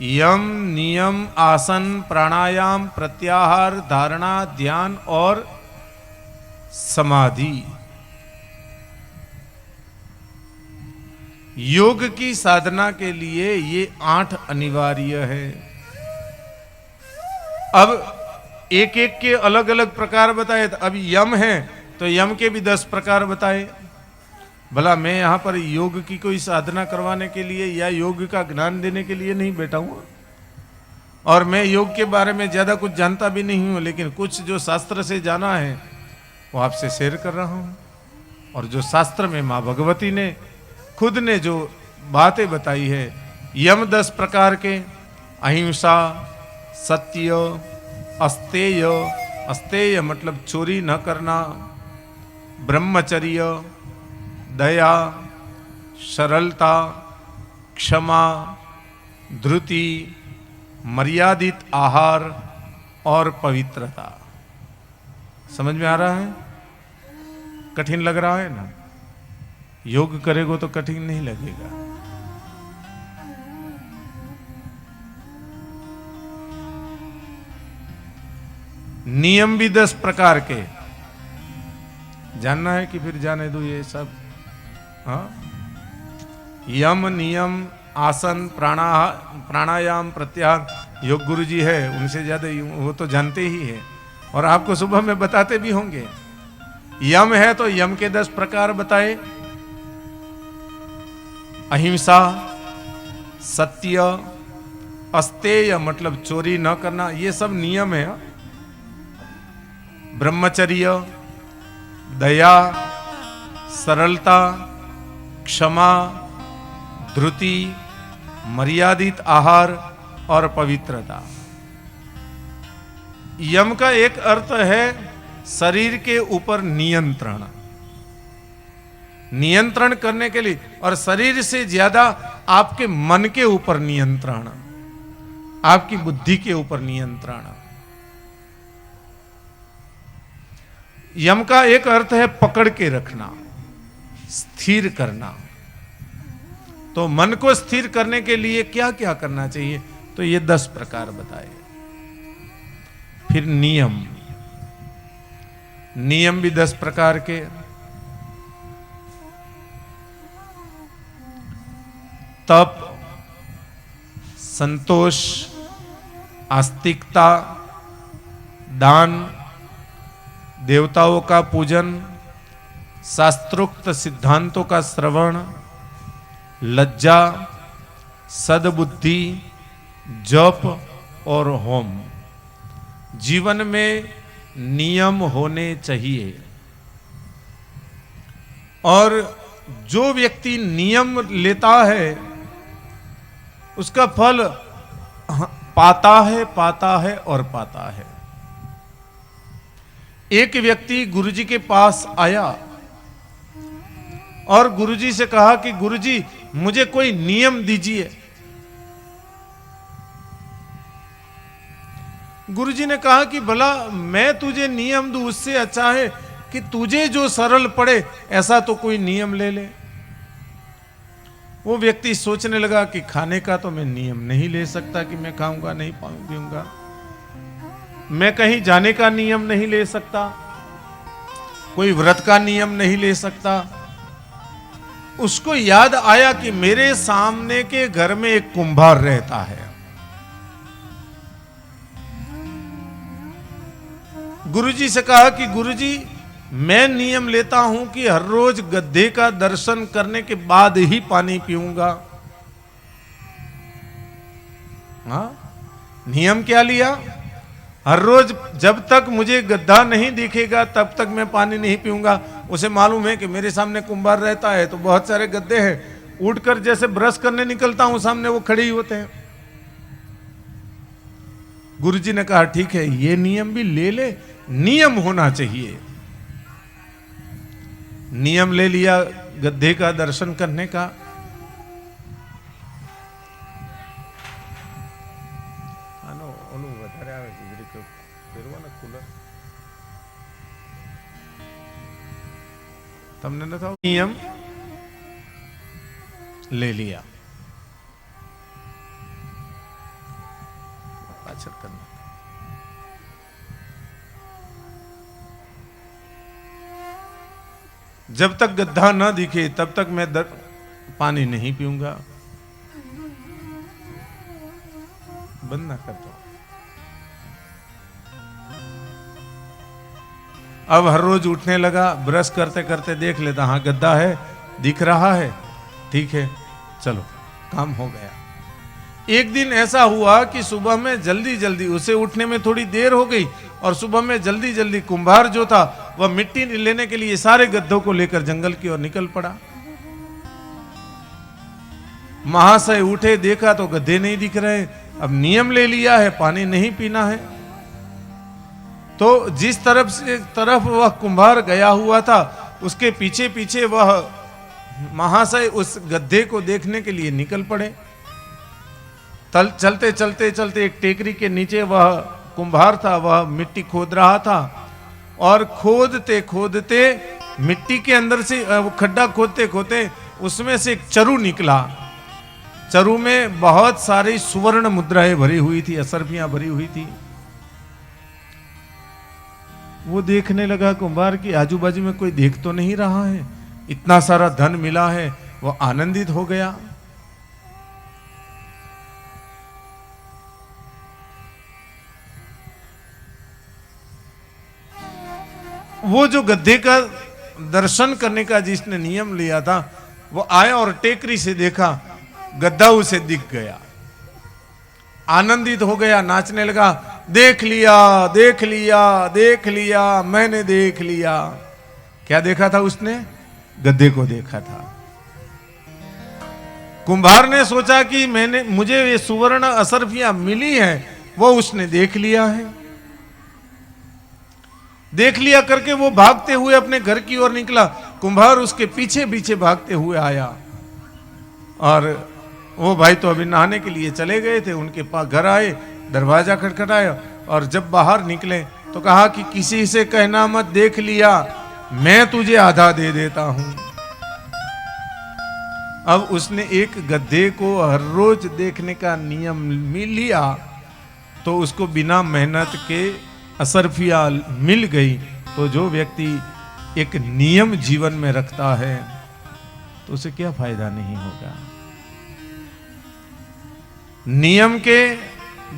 यम, नियम, आसन, प्राणायाम, प्रत्याहार, धारणा, ध्यान और समाधि। योग की साधना के लिए ये 8 अनिवार्य है। अब एक एक के अलग अलग प्रकार बताए। तो अब यम है तो यम के भी 10 प्रकार बताए। भला मैं यहां पर योग की कोई साधना करवाने के लिए या योग का ज्ञान देने के लिए नहीं बैठा हूं, और मैं योग के बारे में ज्यादा कुछ जानता भी नहीं हूं, लेकिन कुछ जो शास्त्र से जाना है वो आपसे शेयर कर रहा हूं। और जो शास्त्र में मां भगवती ने खुद ने जो बातें बताई है, यम 10 प्रकार के, अहिंसा, सत्य, अस्तेय, अस्तेय मतलब चोरी न करना, ब्रह्मचर्य, दया, सरलता, क्षमा, धृति, मर्यादित आहार और पवित्रता। समझ में आ रहा है? कठिन लग रहा है ना? योग करेगो तो कठिन नहीं लगेगा। नियम भी 10 प्रकार के। जानना है कि फिर जाने दो ये सब? हाँ, यम, नियम, आसन, प्राणायाम, प्रत्याहार योग गुरु जी है, उनसे ज्यादा वो तो जानते ही है और आपको सुबह में बताते भी होंगे। यम है तो यम के 10 प्रकार बताए, अहिंसा, सत्य, अस्तेय मतलब चोरी न करना, ये सब नियम है। ब्रह्मचर्य, दया, सरलता, क्षमा, धृति, मर्यादित आहार और पवित्रता। यम का एक अर्थ है शरीर के ऊपर नियंत्रण, नियंत्रण करने के लिए, और शरीर से ज्यादा आपके मन के ऊपर नियंत्रण, आपकी बुद्धि के ऊपर नियंत्रण। यम का एक अर्थ है पकड़ के रखना, स्थिर करना। तो मन को स्थिर करने के लिए क्या क्या करना चाहिए? तो ये 10 प्रकार बताए। फिर नियम, नियम भी 10 प्रकार के। तप, संतोष, आस्तिकता, दान, देवताओं का पूजन, शास्त्रोक्त सिद्धांतों का श्रवण, लज्जा, सद्बुद्धि, जप और होम। जीवन में नियम होने चाहिए और जो व्यक्ति नियम लेता है उसका फल पाता है और पाता है। एक व्यक्ति गुरुजी के पास आया और गुरुजी से कहा कि गुरुजी मुझे कोई नियम दीजिए। गुरुजी ने कहा कि भला मैं तुझे नियम दूं, उससे अच्छा है कि तुझे जो सरल पड़े ऐसा तो कोई नियम ले ले। वो व्यक्ति सोचने लगा कि खाने का तो मैं नियम नहीं ले सकता कि मैं खाऊंगा नहीं पीऊंगा, मैं कहीं जाने का नियम नहीं ले सकता, कोई व्रत का नियम नहीं ले सकता। उसको याद आया कि मेरे सामने के घर में एक कुंभार रहता है। गुरुजी से कहा कि गुरुजी मैं नियम लेता हूं कि हर रोज गड्ढे का दर्शन करने के बाद ही पानी पीऊंगा। हाँ, नियम क्या लिया? हर रोज जब तक मुझे गड्ढा नहीं दिखेगा तब तक मैं पानी नहीं पीऊंगा। उसे मालूम है कि मेरे सामने कुंभार रहता है तो बहुत सारे गड्ढे हैं, उठकर जैसे ब्रश करने निकलता हूं सामने वो खड़े ही होते हैं। गुरुजी ने कहा ठीक है, ये नियम भी ले ले, नियम होना चाहिए। नियम ले लिया गड्ढे का दर्शन करने का। तुमने ना था नियम ले लिया, पाचर करना। जब तक गड्ढा ना दिखे तब तक मैं पानी नहीं पीऊंगा। बंद ना कर दो। अब हर रोज उठने लगा, ब्रश करते करते देख लेता, हाँ गड्ढा है, दिख रहा है, ठीक है चलो काम हो गया। एक दिन ऐसा हुआ कि सुबह में जल्दी जल्दी उसे उठने में थोड़ी देर हो गई और सुबह में जल्दी जल्दी कुंभार जो था वह मिट्टी लेने के लिए सारे गद्धों को लेकर जंगल की ओर निकल पड़ा। महाशय उठे, देखा तो गधे नहीं दिख रहे। अब नियम ले लिया है, पानी नहीं पीना है। तो जिस तरफ वह कुंभार गया हुआ था, उसके पीछे पीछे वह महाशय उस गड्ढे को देखने के लिए निकल पड़े। चलते चलते चलते एक टेकरी के नीचे वह कुंभार था, वह मिट्टी खोद रहा था, और खोदते खोदते मिट्टी के अंदर से वो खड्डा खोदते खोदते उसमें से एक चरु निकला। चरु में बहुत सारी सुवर्ण मुद्राएं भरी हुई थी, असरफियां भरी हुई थी। वो देखने लगा कुंभार की आजू बाजू में कोई देख तो नहीं रहा है, इतना सारा धन मिला है। वो आनंदित हो गया। वो जो गड्ढे का दर्शन करने का जिसने नियम लिया था, वो आया और टेकरी से देखा, गड्ढा उसे दिख गया, आनंदित हो गया, नाचने लगा, देख लिया देख लिया देख लिया, मैंने देख लिया। क्या देखा था उसने? गड्ढे को देखा था। कुंभार ने सोचा कि मुझे ये सुवर्ण असरफियां मिली हैं, वो उसने देख लिया है। देख लिया करके वो भागते हुए अपने घर की ओर निकला। कुंभार उसके पीछे पीछे भागते हुए आया, और वो भाई तो अभी नहाने के लिए चले गए थे। उनके पास घर आए, दरवाजा खटखटाया, और जब बाहर निकले तो कहा कि किसी से कहना मत, देख लिया, मैं तुझे आधा दे देता हूं। अब उसने एक गड्ढे को हर रोज देखने का नियम मिल लिया, तो उसको बिना मेहनत के असरफिया मिल गई। तो जो व्यक्ति एक नियम जीवन में रखता है तो उसे क्या फायदा नहीं होगा। नियम के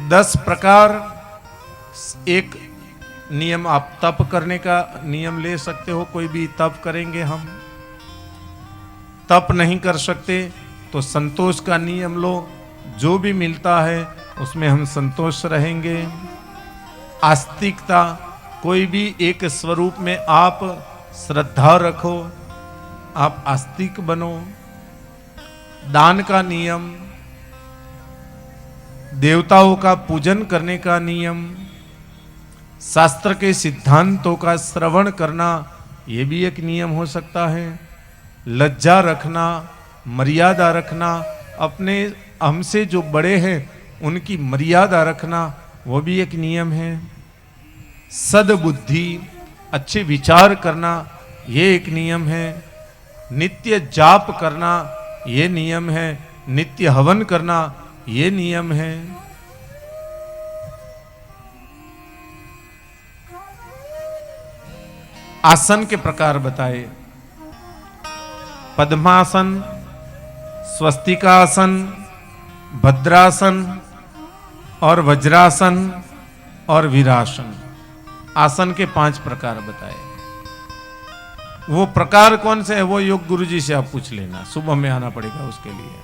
10 प्रकार। एक नियम, आप तप करने का नियम ले सकते हो। कोई भी तप करेंगे हम, तप नहीं कर सकते तो संतोष का नियम लो। जो भी मिलता है उसमें हम संतोष रहेंगे। आस्तिकता, कोई भी एक स्वरूप में आप श्रद्धा रखो, आप आस्तिक बनो। दान का नियम, देवताओं का पूजन करने का नियम, शास्त्र के सिद्धांतों का श्रवण करना, यह भी एक नियम हो सकता है। लज्जा रखना, मर्यादा रखना, अपने हमसे जो बड़े हैं उनकी मर्यादा रखना, वो भी एक नियम है। सद्बुद्धि, अच्छे विचार करना, ये एक नियम है। नित्य जाप करना, ये नियम है। नित्य हवन करना, ये नियम है। आसन के प्रकार बताए। पद्मासन, स्वस्तिकासन, भद्रासन और वज्रासन और वीरासन। आसन के 5 प्रकार बताए। वो प्रकार कौन से है वो योग गुरु जी से आप पूछ लेना, सुबह में आना पड़ेगा उसके लिए।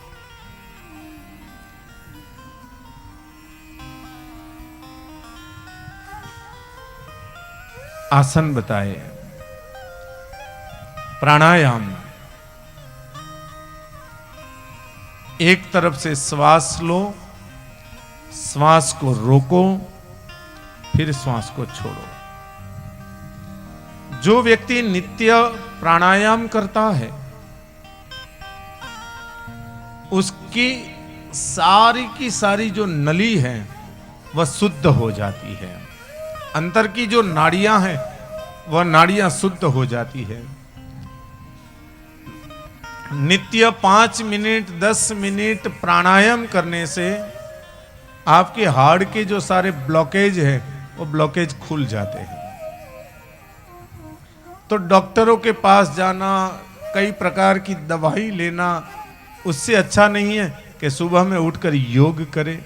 आसन बताए। प्राणायाम, एक तरफ से श्वास लो, श्वास को रोको, फिर श्वास को छोड़ो। जो व्यक्ति नित्य प्राणायाम करता है उसकी सारी की सारी जो नली है वह शुद्ध हो जाती है। अंतर की जो नाड़ियां हैं वह नाड़ियां शुद्ध हो जाती है। नित्य 5 मिनट 10 मिनट प्राणायाम करने से आपके हार्ट के जो सारे ब्लॉकेज है वो ब्लॉकेज खुल जाते हैं। तो डॉक्टरों के पास जाना, कई प्रकार की दवाई लेना, उससे अच्छा नहीं है कि सुबह में उठकर योग करें।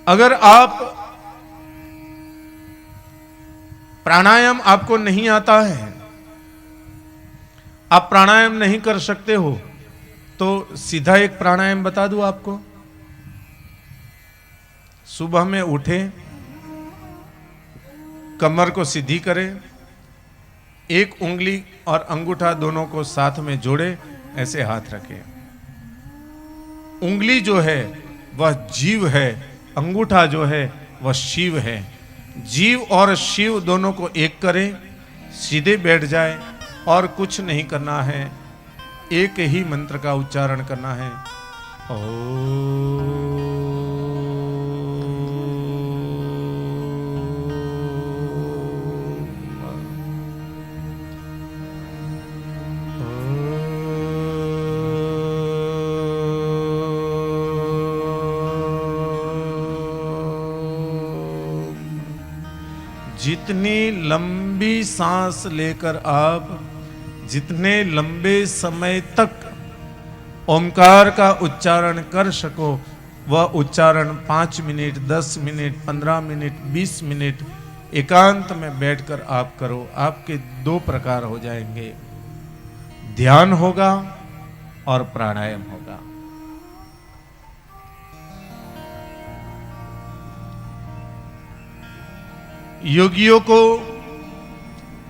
अगर आप प्राणायाम आपको नहीं आता है, आप प्राणायाम नहीं कर सकते हो, तो सीधा एक प्राणायाम बता दूं आपको। सुबह में उठे, कमर को सीधी करें, एक उंगली और अंगूठा दोनों को साथ में जोड़े, ऐसे हाथ रखें। उंगली जो है वह जीव है, अंगूठा जो है वह शिव है। जीव और शिव दोनों को एक करें, सीधे बैठ जाए और कुछ नहीं करना है, एक ही मंत्र का उच्चारण करना है। जितनी लंबी सांस लेकर आप जितने लंबे समय तक ओमकार का उच्चारण कर सको, वह उच्चारण 5 मिनट, 10 मिनट, 15 मिनट, 20 मिनट एकांत में बैठकर आप करो। आपके 2 प्रकार हो जाएंगे, ध्यान होगा और प्राणायाम होगा। योगियों को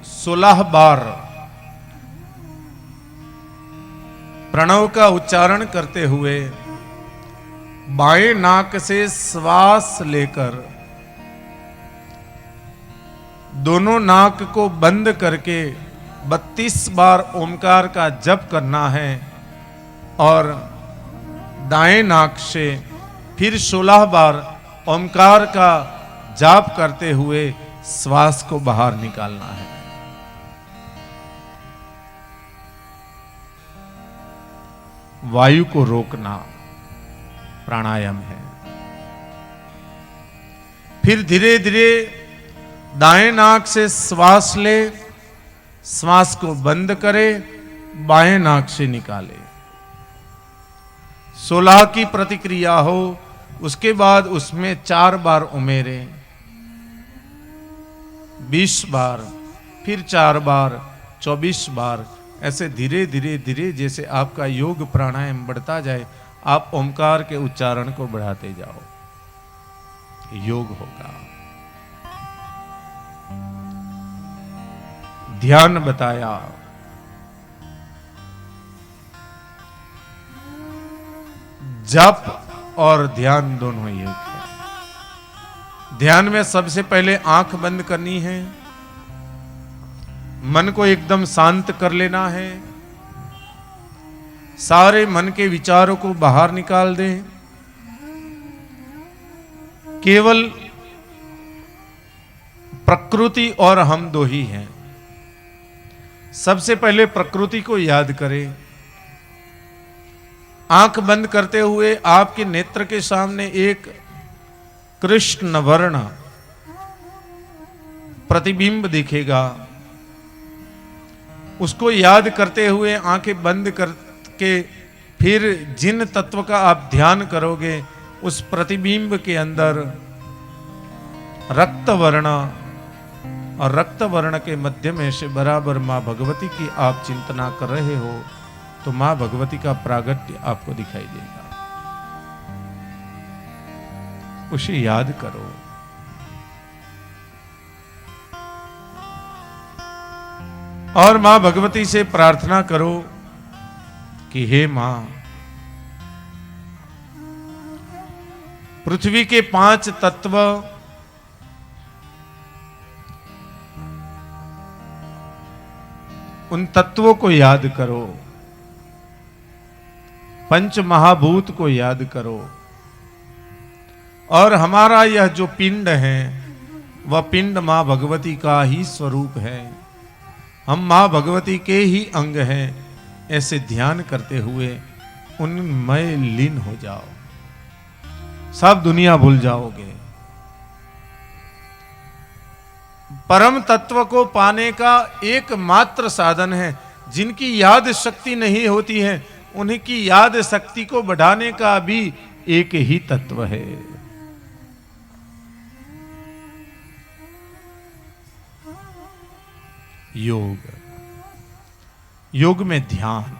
16 बार प्रणव का उच्चारण करते हुए बाएं नाक से श्वास लेकर दोनों नाक को बंद करके 32 बार ओमकार का जप करना है और दाएं नाक से फिर 16 बार ओमकार का जाप करते हुए श्वास को बाहर निकालना है। वायु को रोकना प्राणायाम है। फिर धीरे धीरे दाएं नाक से श्वास ले, श्वास को बंद करे, बाएं नाक से निकाले। 16 की प्रतिक्रिया हो, उसके बाद उसमें 4 बार उमेरे, 20 बार, फिर 4 बार, 24 बार, ऐसे धीरे धीरे धीरे जैसे आपका योग प्राणायाम बढ़ता जाए, आप ओमकार के उच्चारण को बढ़ाते जाओ, योग होगा। ध्यान बताया, जप और ध्यान दोनों एक है। ध्यान में सबसे पहले आंख बंद करनी है, मन को एकदम शांत कर लेना है, सारे मन के विचारों को बाहर निकाल दें, केवल प्रकृति और हम दो ही हैं। सबसे पहले प्रकृति को याद करें। आंख बंद करते हुए आपके नेत्र के सामने एक कृष्ण वर्ण प्रतिबिंब दिखेगा, उसको याद करते हुए आंखें बंद करके फिर जिन तत्व का आप ध्यान करोगे, उस प्रतिबिंब के अंदर रक्त वर्ण, और रक्त वर्ण के मध्य में से बराबर मां भगवती की आप चिंतना कर रहे हो, तो मां भगवती का प्रागट्य आपको दिखाई देगा। उसे याद करो। और मां भगवती से प्रार्थना करो कि हे मां, पृथ्वी के 5 तत्व उन तत्वों को याद करो, पंच महाभूत को याद करो, और हमारा यह जो पिंड है वह पिंड मां भगवती का ही स्वरूप है, हम मां भगवती के ही अंग हैं। ऐसे ध्यान करते हुए उनमें लीन हो जाओ, सब दुनिया भूल जाओगे। परम तत्व को पाने का एकमात्र साधन है। जिनकी याद शक्ति नहीं होती है, उनकी याद शक्ति को बढ़ाने का भी एक ही तत्व है, योग। योग में ध्यान।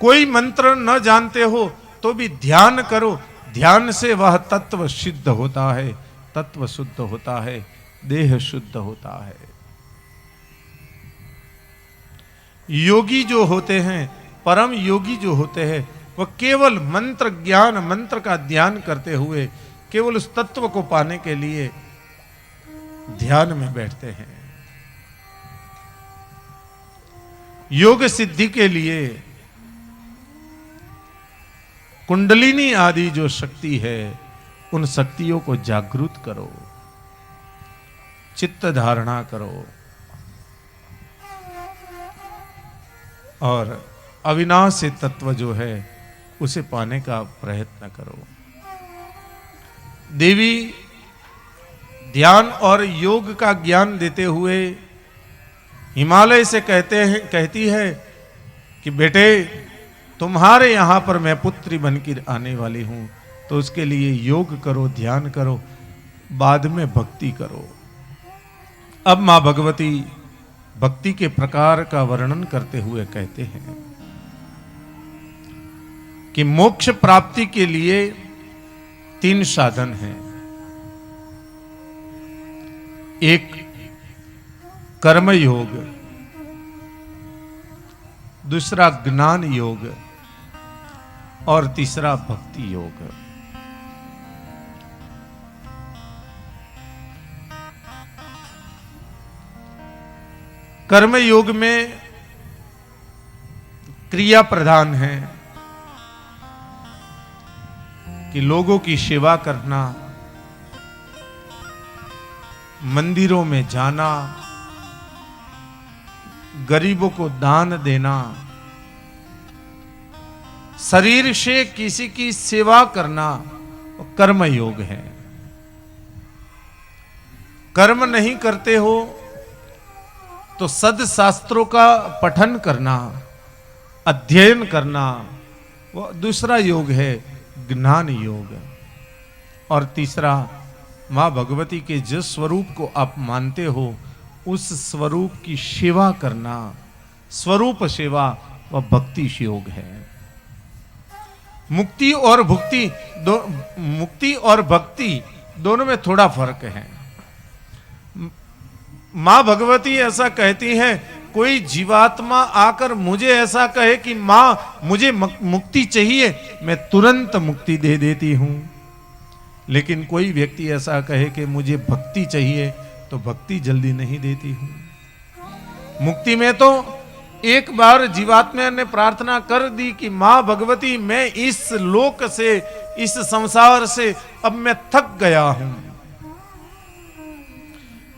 कोई मंत्र न जानते हो तो भी ध्यान करो, ध्यान से वह तत्व सिद्ध होता है, तत्व शुद्ध होता है, देह शुद्ध होता है। योगी जो होते हैं, परम योगी जो होते हैं, वह केवल मंत्र ज्ञान, मंत्र का ध्यान करते हुए केवल उस तत्व को पाने के लिए ध्यान में बैठते हैं। योग सिद्धि के लिए कुंडलिनी आदि जो शक्ति है, उन शक्तियों को जागृत करो, चित्त धारणा करो और अविनाशी तत्व जो है उसे पाने का प्रयत्न करो। देवी ध्यान और योग का ज्ञान देते हुए हिमालय से कहती है कि बेटे, तुम्हारे यहां पर मैं पुत्री बनकर आने वाली हूं, तो उसके लिए योग करो, ध्यान करो, बाद में भक्ति करो। अब मां भगवती भक्ति के प्रकार का वर्णन करते हुए कहते हैं कि मोक्ष प्राप्ति के लिए 3 साधन हैं। एक कर्म योग, दूसरा ज्ञान योग और तीसरा भक्ति योग। कर्म योग में क्रिया प्रधान है कि लोगों की सेवा करना, मंदिरों में जाना, गरीबों को दान देना, शरीर से किसी की सेवा करना कर्म योग है। कर्म नहीं करते हो तो सद्शास्त्रों का पठन करना, अध्ययन करना, वो दूसरा योग है, ज्ञान योग। और तीसरा, मां भगवती के जिस स्वरूप को आप मानते हो उस स्वरूप की सेवा करना, स्वरूप सेवा, वह भक्ति योग है। मुक्ति और भक्ति दोनों में थोड़ा फर्क है। मां भगवती ऐसा कहती है, कोई जीवात्मा आकर मुझे ऐसा कहे कि मां मुझे मुक्ति चाहिए, मैं तुरंत मुक्ति दे देती हूं। लेकिन कोई व्यक्ति ऐसा कहे कि मुझे भक्ति चाहिए, तो भक्ति जल्दी नहीं देती हूं। मुक्ति में तो एक बार जीवात्मा ने प्रार्थना कर दी कि मां भगवती, मैं इस लोक से, इस संसार से अब मैं थक गया हूं।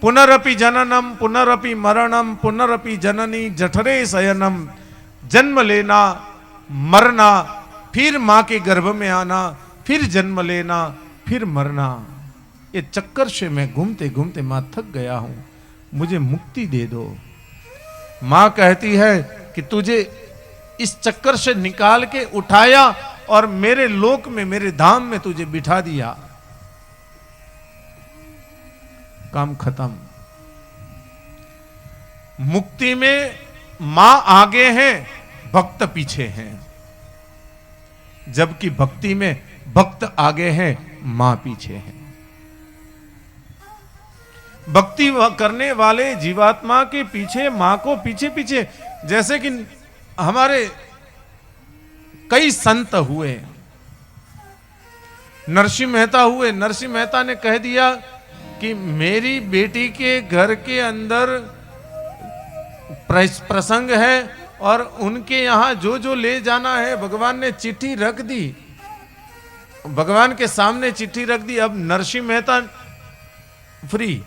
पुनरपि जननम पुनरपि मरणम पुनरपि जननी जठरे शयनम, जन्म लेना, मरना, फिर मां के गर्भ में आना, फिर जन्म लेना, फिर मरना, ये चक्कर से मैं घूमते घूमते मां थक गया हूं, मुझे मुक्ति दे दो। मां कहती है कि तुझे इस चक्कर से निकाल के उठाया और मेरे लोक में, मेरे धाम में तुझे बिठा दिया, काम खत्म। मुक्ति में मां आगे है, भक्त पीछे हैं, जबकि भक्ति में भक्त आगे है, मां पीछे है। भक्ति करने वाले जीवात्मा के पीछे, मां को पीछे पीछे, जैसे कि हमारे कई संत हुए। नरसिंह मेहता हुए, नरसिंह मेहता ने कह दिया कि मेरी बेटी के घर के अंदर प्रसंग है और उनके यहां जो जो ले जाना है, भगवान ने चिट्ठी रख दी, भगवान के सामने चिट्ठी रख दी। अब नरसिंह मेहता फ्री,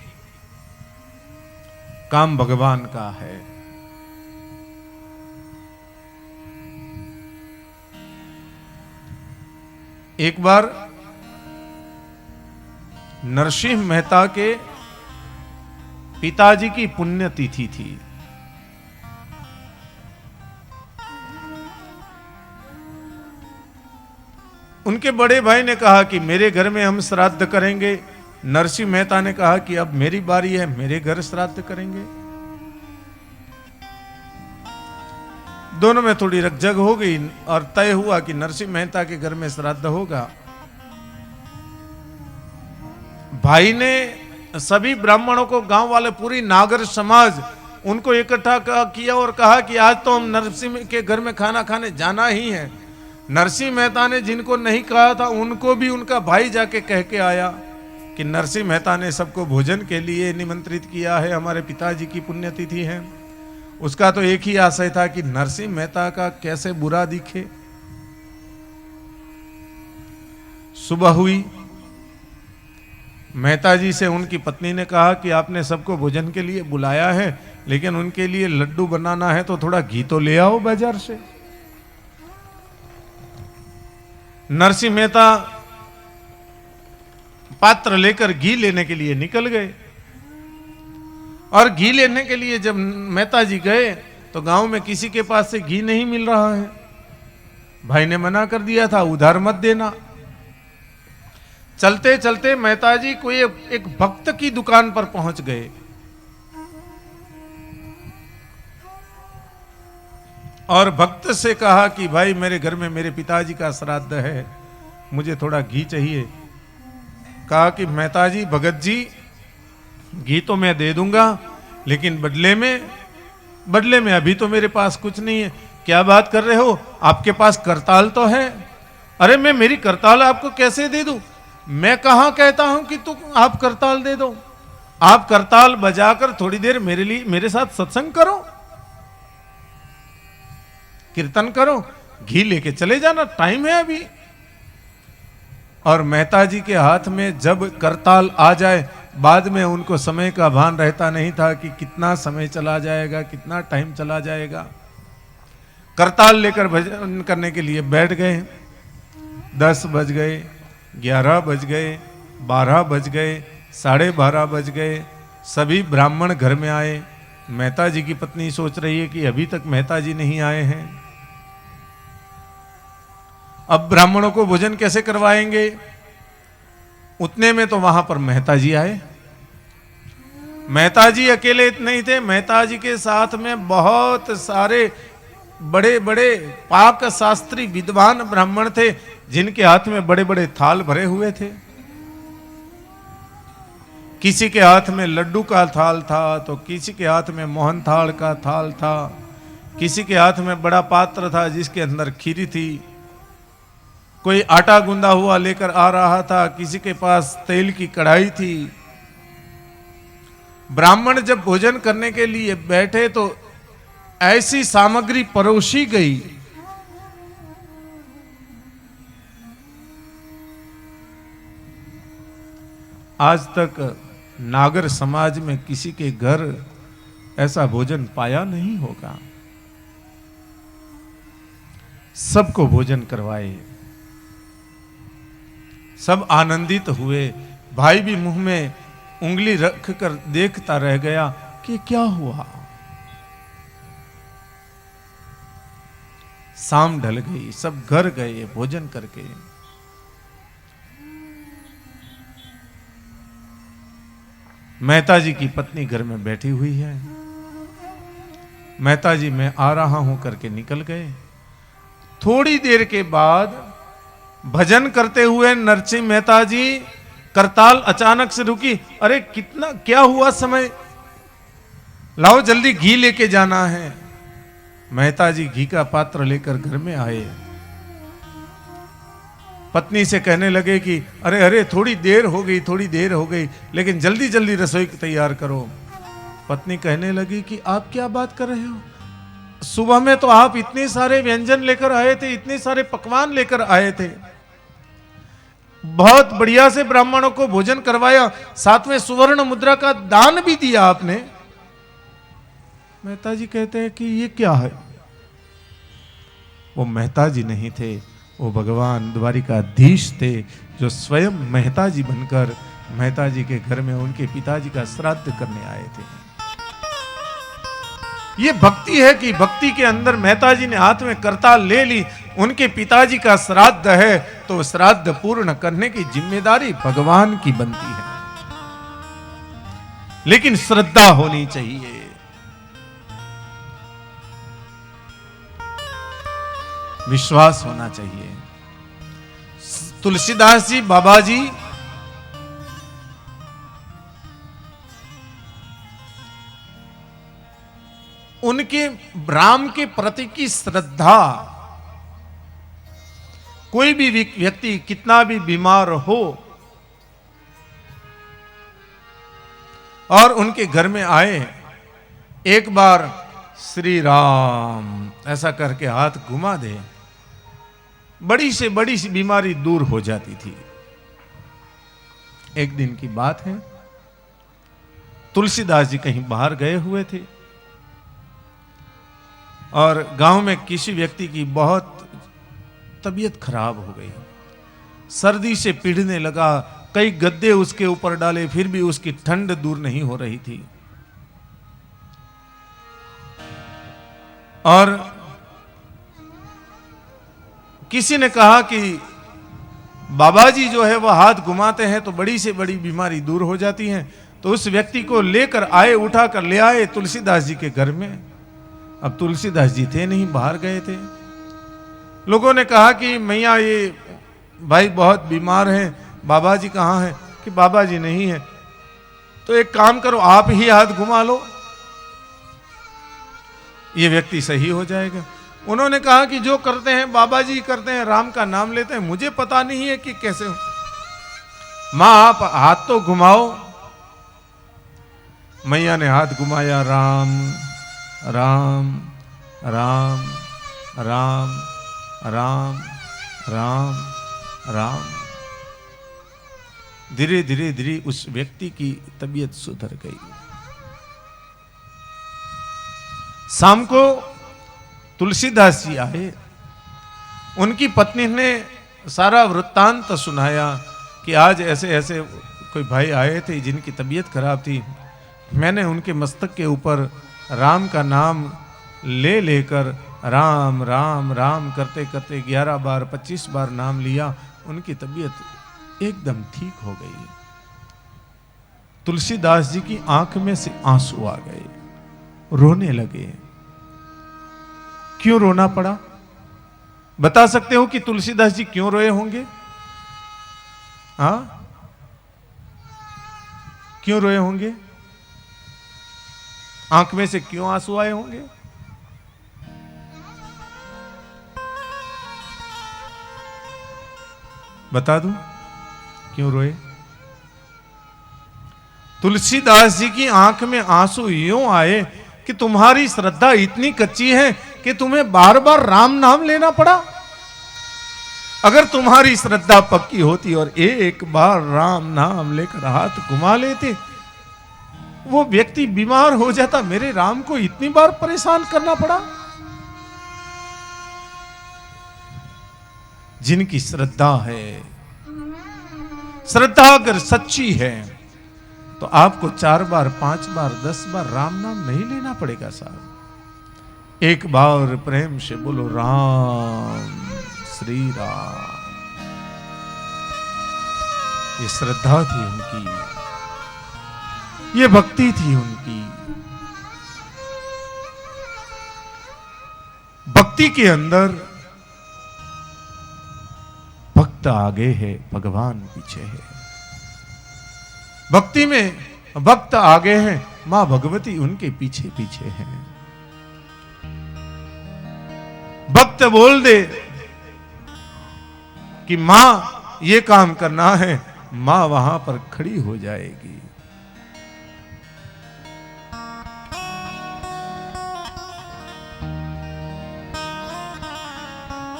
काम भगवान का है। एक बार नरसिंह मेहता के पिताजी की पुण्यतिथि थी। उनके बड़े भाई ने कहा कि मेरे घर में हम श्राद्ध करेंगे। नरसिंह मेहता ने कहा कि अब मेरी बारी है, मेरे घर श्राद्ध करेंगे। दोनों में थोड़ी रकझक हो गई और तय हुआ कि नरसिंह मेहता के घर में श्राद्ध होगा। भाई ने सभी ब्राह्मणों को, गांव वाले, पूरी नागर समाज, उनको इकट्ठा किया और कहा कि आज तो हम नरसिंह के घर में खाना खाने जाना ही है। नरसिंह मेहता ने जिनको नहीं कहा था उनको भी उनका भाई जाके कह के आया कि नरसिंह मेहता ने सबको भोजन के लिए निमंत्रित किया है, हमारे पिताजी की पुण्यतिथि है। उसका तो एक ही आशय था कि नरसिंह मेहता का कैसे बुरा दिखे। सुबह हुई, मेहता जी से उनकी पत्नी ने कहा कि आपने सबको भोजन के लिए बुलाया है, लेकिन उनके लिए लड्डू बनाना है तो थोड़ा घी तो ले आओ बाजार से। नरसिंह मेहता पात्र लेकर घी लेने के लिए निकल गए और घी लेने के लिए जब मेहता जी गए तो गांव में किसी के पास से घी नहीं मिल रहा है। भाई ने मना कर दिया था, उधार मत देना। चलते चलते मेहता जी कोई एक भक्त की दुकान पर पहुंच गए और भक्त से कहा कि भाई मेरे घर में मेरे पिताजी का श्राद्ध है, मुझे थोड़ा घी चाहिए। कहा कि मेहता जी, भगत जी, घी तो मैं दे दूंगा, लेकिन बदले में अभी तो मेरे पास कुछ नहीं है। क्या बात कर रहे हो, आपके पास करताल तो है। अरे मैं मेरी करताल आपको कैसे दे दूं? मैं कहां कहता हूं कि तू आप करताल दे दो। आप करताल बजाकर थोड़ी देर मेरे साथ सत्संग करो, कीर्तन करो, घी लेके चले जाना, टाइम है अभी। और मेहता जी के हाथ में जब करताल आ जाए, बाद में उनको समय का भान रहता नहीं था कि कितना समय चला जाएगा, कितना टाइम चला जाएगा। करताल लेकर भजन करने के लिए बैठ गए। 10 बज गए, 11 बज गए, 12 बज गए, 12:30 बज गए। सभी ब्राह्मण घर में आए। मेहता जी की पत्नी सोच रही है कि अभी तक मेहता जी नहीं आए हैं, अब ब्राह्मणों को भोजन कैसे करवाएंगे। उतने में तो वहां पर मेहता जी आए। मेहता जी अकेले नहीं थे, मेहता जी के साथ में बहुत सारे बड़े बड़े पाक शास्त्री विद्वान ब्राह्मण थे, जिनके हाथ में बड़े बड़े थाल भरे हुए थे। किसी के हाथ में लड्डू का थाल था, तो किसी के हाथ में मोहन थाल का थाल था, किसी के हाथ में बड़ा पात्र था जिसके अंदर खीरी थी, कोई आटा गूंदा हुआ लेकर आ रहा था, किसी के पास तेल की कढ़ाई थी। ब्राह्मण जब भोजन करने के लिए बैठे तो ऐसी सामग्री परोसी गई, आज तक नागर समाज में किसी के घर ऐसा भोजन पाया नहीं होगा। सबको भोजन करवाए, सब आनंदित हुए। भाई भी मुंह में उंगली रख कर देखता रह गया कि क्या हुआ। शाम ढल गई, सब घर गए भोजन करके। मेहता जी की पत्नी घर में बैठी हुई है। मेहता जी मैं आ रहा हूं करके निकल गए। थोड़ी देर के बाद भजन करते हुए नरसिंह मेहता जी करताल अचानक से रुकी। अरे कितना क्या हुआ समय, लाओ जल्दी घी लेके जाना है। मेहता जी घी का पात्र लेकर घर में आए। पत्नी से कहने लगे कि अरे अरे थोड़ी देर हो गई, लेकिन जल्दी जल्दी रसोई तैयार करो। पत्नी कहने लगी कि आप क्या बात कर रहे हो, सुबह में तो आप इतने सारे व्यंजन लेकर आए थे, इतने सारे पकवान लेकर आए थे, बहुत बढ़िया से ब्राह्मणों को भोजन करवाया, साथ में सुवर्ण मुद्रा का दान भी दिया आपने। मेहता जी कहते हैं कि ये क्या है। वो मेहता जी नहीं थे, वो भगवान द्वारिकाधीश थे, जो स्वयं मेहता जी बनकर मेहता जी के घर में उनके पिताजी का श्राद्ध करने आए थे। ये भक्ति है कि भक्ति के अंदर मेहता जी ने हाथ में करताल ले ली, उनके पिताजी का श्राद्ध है तो श्राद्ध पूर्ण करने की जिम्मेदारी भगवान की बनती है, लेकिन श्रद्धा होनी चाहिए। विश्वास होना चाहिए। तुलसीदास जी बाबा जी उनके राम के प्रति की श्रद्धा, कोई भी व्यक्ति कितना भी बीमार हो और उनके घर में आए, एक बार श्री राम ऐसा करके हाथ घुमा दे, बड़ी से बड़ी सी बीमारी दूर हो जाती थी। एक दिन की बात है, तुलसीदास जी कहीं बाहर गए हुए थे और गांव में किसी व्यक्ति की बहुत तबीयत खराब हो गई, सर्दी से पीड़ने लगा, कई गद्दे उसके ऊपर डाले फिर भी उसकी ठंड दूर नहीं हो रही थी। और किसी ने कहा कि बाबा जी जो है वह हाथ घुमाते हैं तो बड़ी से बड़ी बीमारी दूर हो जाती है। तो उस व्यक्ति को लेकर आए, उठा कर ले आए तुलसीदास जी के घर में। अब तुलसीदास जी थे नहीं, बाहर गए थे। लोगों ने कहा कि मैया ये भाई बहुत बीमार हैं, बाबा जी कहाँ हैं? कि बाबा जी नहीं है। तो एक काम करो, आप ही हाथ घुमा लो, ये व्यक्ति सही हो जाएगा। उन्होंने कहा कि जो करते हैं बाबा जी करते हैं, राम का नाम लेते हैं, मुझे पता नहीं है कि कैसे हो। मां आप हाथ तो घुमाओ। मैया ने हाथ घुमाया, राम राम राम राम राम राम राम। धीरे धीरे धीरे उस व्यक्ति की तबीयत सुधर गई। शाम को तुलसीदास जी आए, उनकी पत्नी ने सारा वृत्तांत सुनाया कि आज ऐसे ऐसे कोई भाई आए थे जिनकी तबीयत खराब थी, मैंने उनके मस्तक के ऊपर राम का नाम ले लेकर राम राम राम करते करते 11 बार 25 बार नाम लिया, उनकी तबीयत एकदम ठीक हो गई। तुलसीदास जी की आंख में से आंसू आ गए, रोने लगे। क्यों रोना पड़ा? बता सकते हो कि तुलसीदास जी क्यों रोए होंगे? हाँ, क्यों रोए होंगे? आंख में से क्यों आंसू आए होंगे? बता दूं क्यों रोए? तुलसीदास जी की आंख में आंसू यूं आए कि तुम्हारी श्रद्धा इतनी कच्ची है कि तुम्हें बार बार राम नाम लेना पड़ा। अगर तुम्हारी श्रद्धा पक्की होती और एक बार राम नाम लेकर हाथ घुमा लेते, वो व्यक्ति बीमार हो जाता, मेरे राम को इतनी बार परेशान करना पड़ा। जिनकी श्रद्धा है, श्रद्धा अगर सच्ची है तो आपको 4 बार 5 बार 10 बार राम नाम नहीं लेना पड़ेगा साहब। एक बार प्रेम से बोलो राम श्री राम। ये श्रद्धा थी उनकी, ये भक्ति थी उनकी। भक्ति के अंदर भक्त आगे है, भगवान पीछे है। भक्ति में भक्त आगे हैं, मां भगवती उनके पीछे पीछे हैं। भक्त बोल दे कि मां ये काम करना है, मां वहां पर खड़ी हो जाएगी।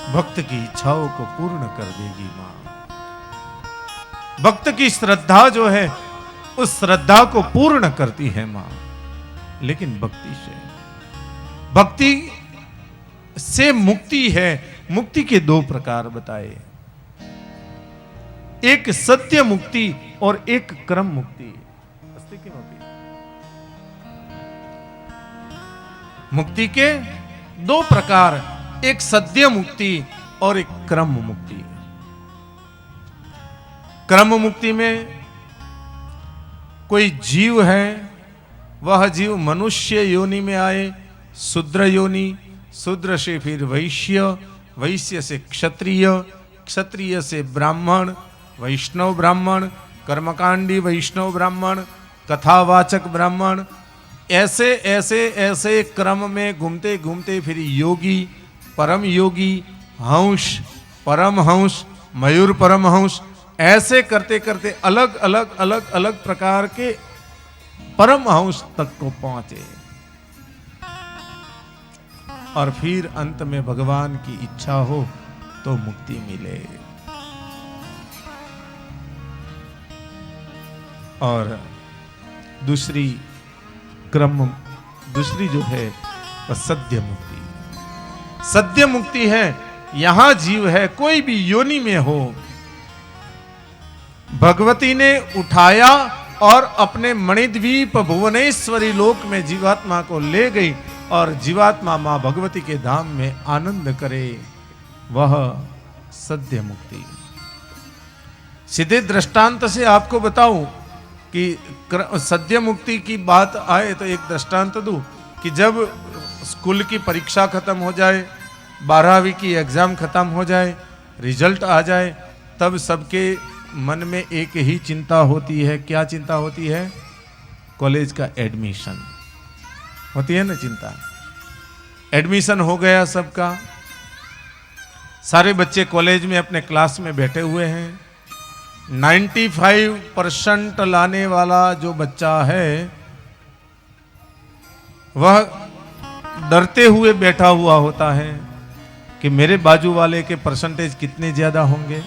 भक्त की इच्छाओं को पूर्ण कर देगी मां। भक्त की श्रद्धा जो है उस श्रद्धा को पूर्ण करती है मां। लेकिन भक्ति से मुक्ति है। मुक्ति के 2 प्रकार बताए, एक सत्य मुक्ति और एक क्रम मुक्ति। मुक्ति के 2 प्रकार, एक सद्य मुक्ति और एक क्रम मुक्ति। क्रम मुक्ति में कोई जीव है, वह जीव मनुष्य योनि में आए, शूद्र योनि, शूद्र से फिर वैश्य, वैश्य से क्षत्रिय, क्षत्रिय से ब्राह्मण, वैष्णव ब्राह्मण, कर्मकांडी वैष्णव ब्राह्मण, कथावाचक ब्राह्मण, ऐसे ऐसे ऐसे क्रम में घूमते घूमते फिर योगी, परम योगी, हंस, परमहंस, मयूर परमहंस, ऐसे करते करते अलग अलग अलग अलग प्रकार के परमहंस तक को पहुंचे और फिर अंत में भगवान की इच्छा हो तो मुक्ति मिले। और दूसरी जो है वह सद्य मुक्ति। सद्य मुक्ति है, यहां जीव है कोई भी योनि में हो, भगवती ने उठाया और अपने मणिद्वीप भुवनेश्वरी लोक में जीवात्मा को ले गई और जीवात्मा मां भगवती के धाम में आनंद करे, वह सद्य मुक्ति। सीधे दृष्टांत से आपको बताऊं कि सद्य मुक्ति की बात आए तो एक दृष्टांत दूं कि जब स्कूल की परीक्षा खत्म हो जाए, 12वीं की एग्जाम खत्म हो जाए, रिजल्ट आ जाए, तब सबके मन में एक ही चिंता होती है। क्या चिंता होती है? कॉलेज का एडमिशन होती है ना चिंता। एडमिशन हो गया सबका, सारे बच्चे कॉलेज में अपने क्लास में बैठे हुए हैं। 95% लाने वाला जो बच्चा है वह डरते हुए बैठा हुआ होता है कि मेरे बाजू वाले के परसेंटेज कितने ज्यादा होंगे।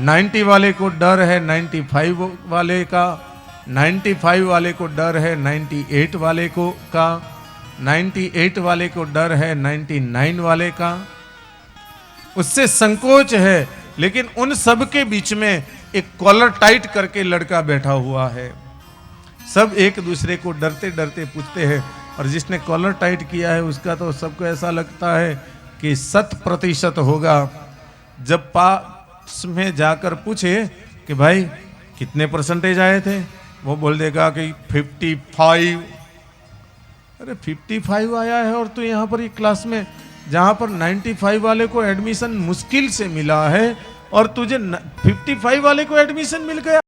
90 वाले को डर है 95 वाले का, 95 वाले को डर है 98 वाले को का, 98 वाले को डर है 99 वाले का। उससे संकोच है, लेकिन उन सब के बीच में एक कॉलर टाइट करके लड़का बैठा हुआ है। सब एक दूसरे को डरते डरते पूछते हैं, और जिसने कॉलर टाइट किया है उसका तो सबको ऐसा लगता है कि 100% होगा। जब पास में जाकर पूछे कि भाई कितने परसेंटेज आए थे, वो बोल देगा कि 55। अरे 55 आया है और तू यहाँ पर एक क्लास में जहाँ पर 95 वाले को एडमिशन मुश्किल से मिला है और तुझे 55 वाले को एडमिशन मिल गया।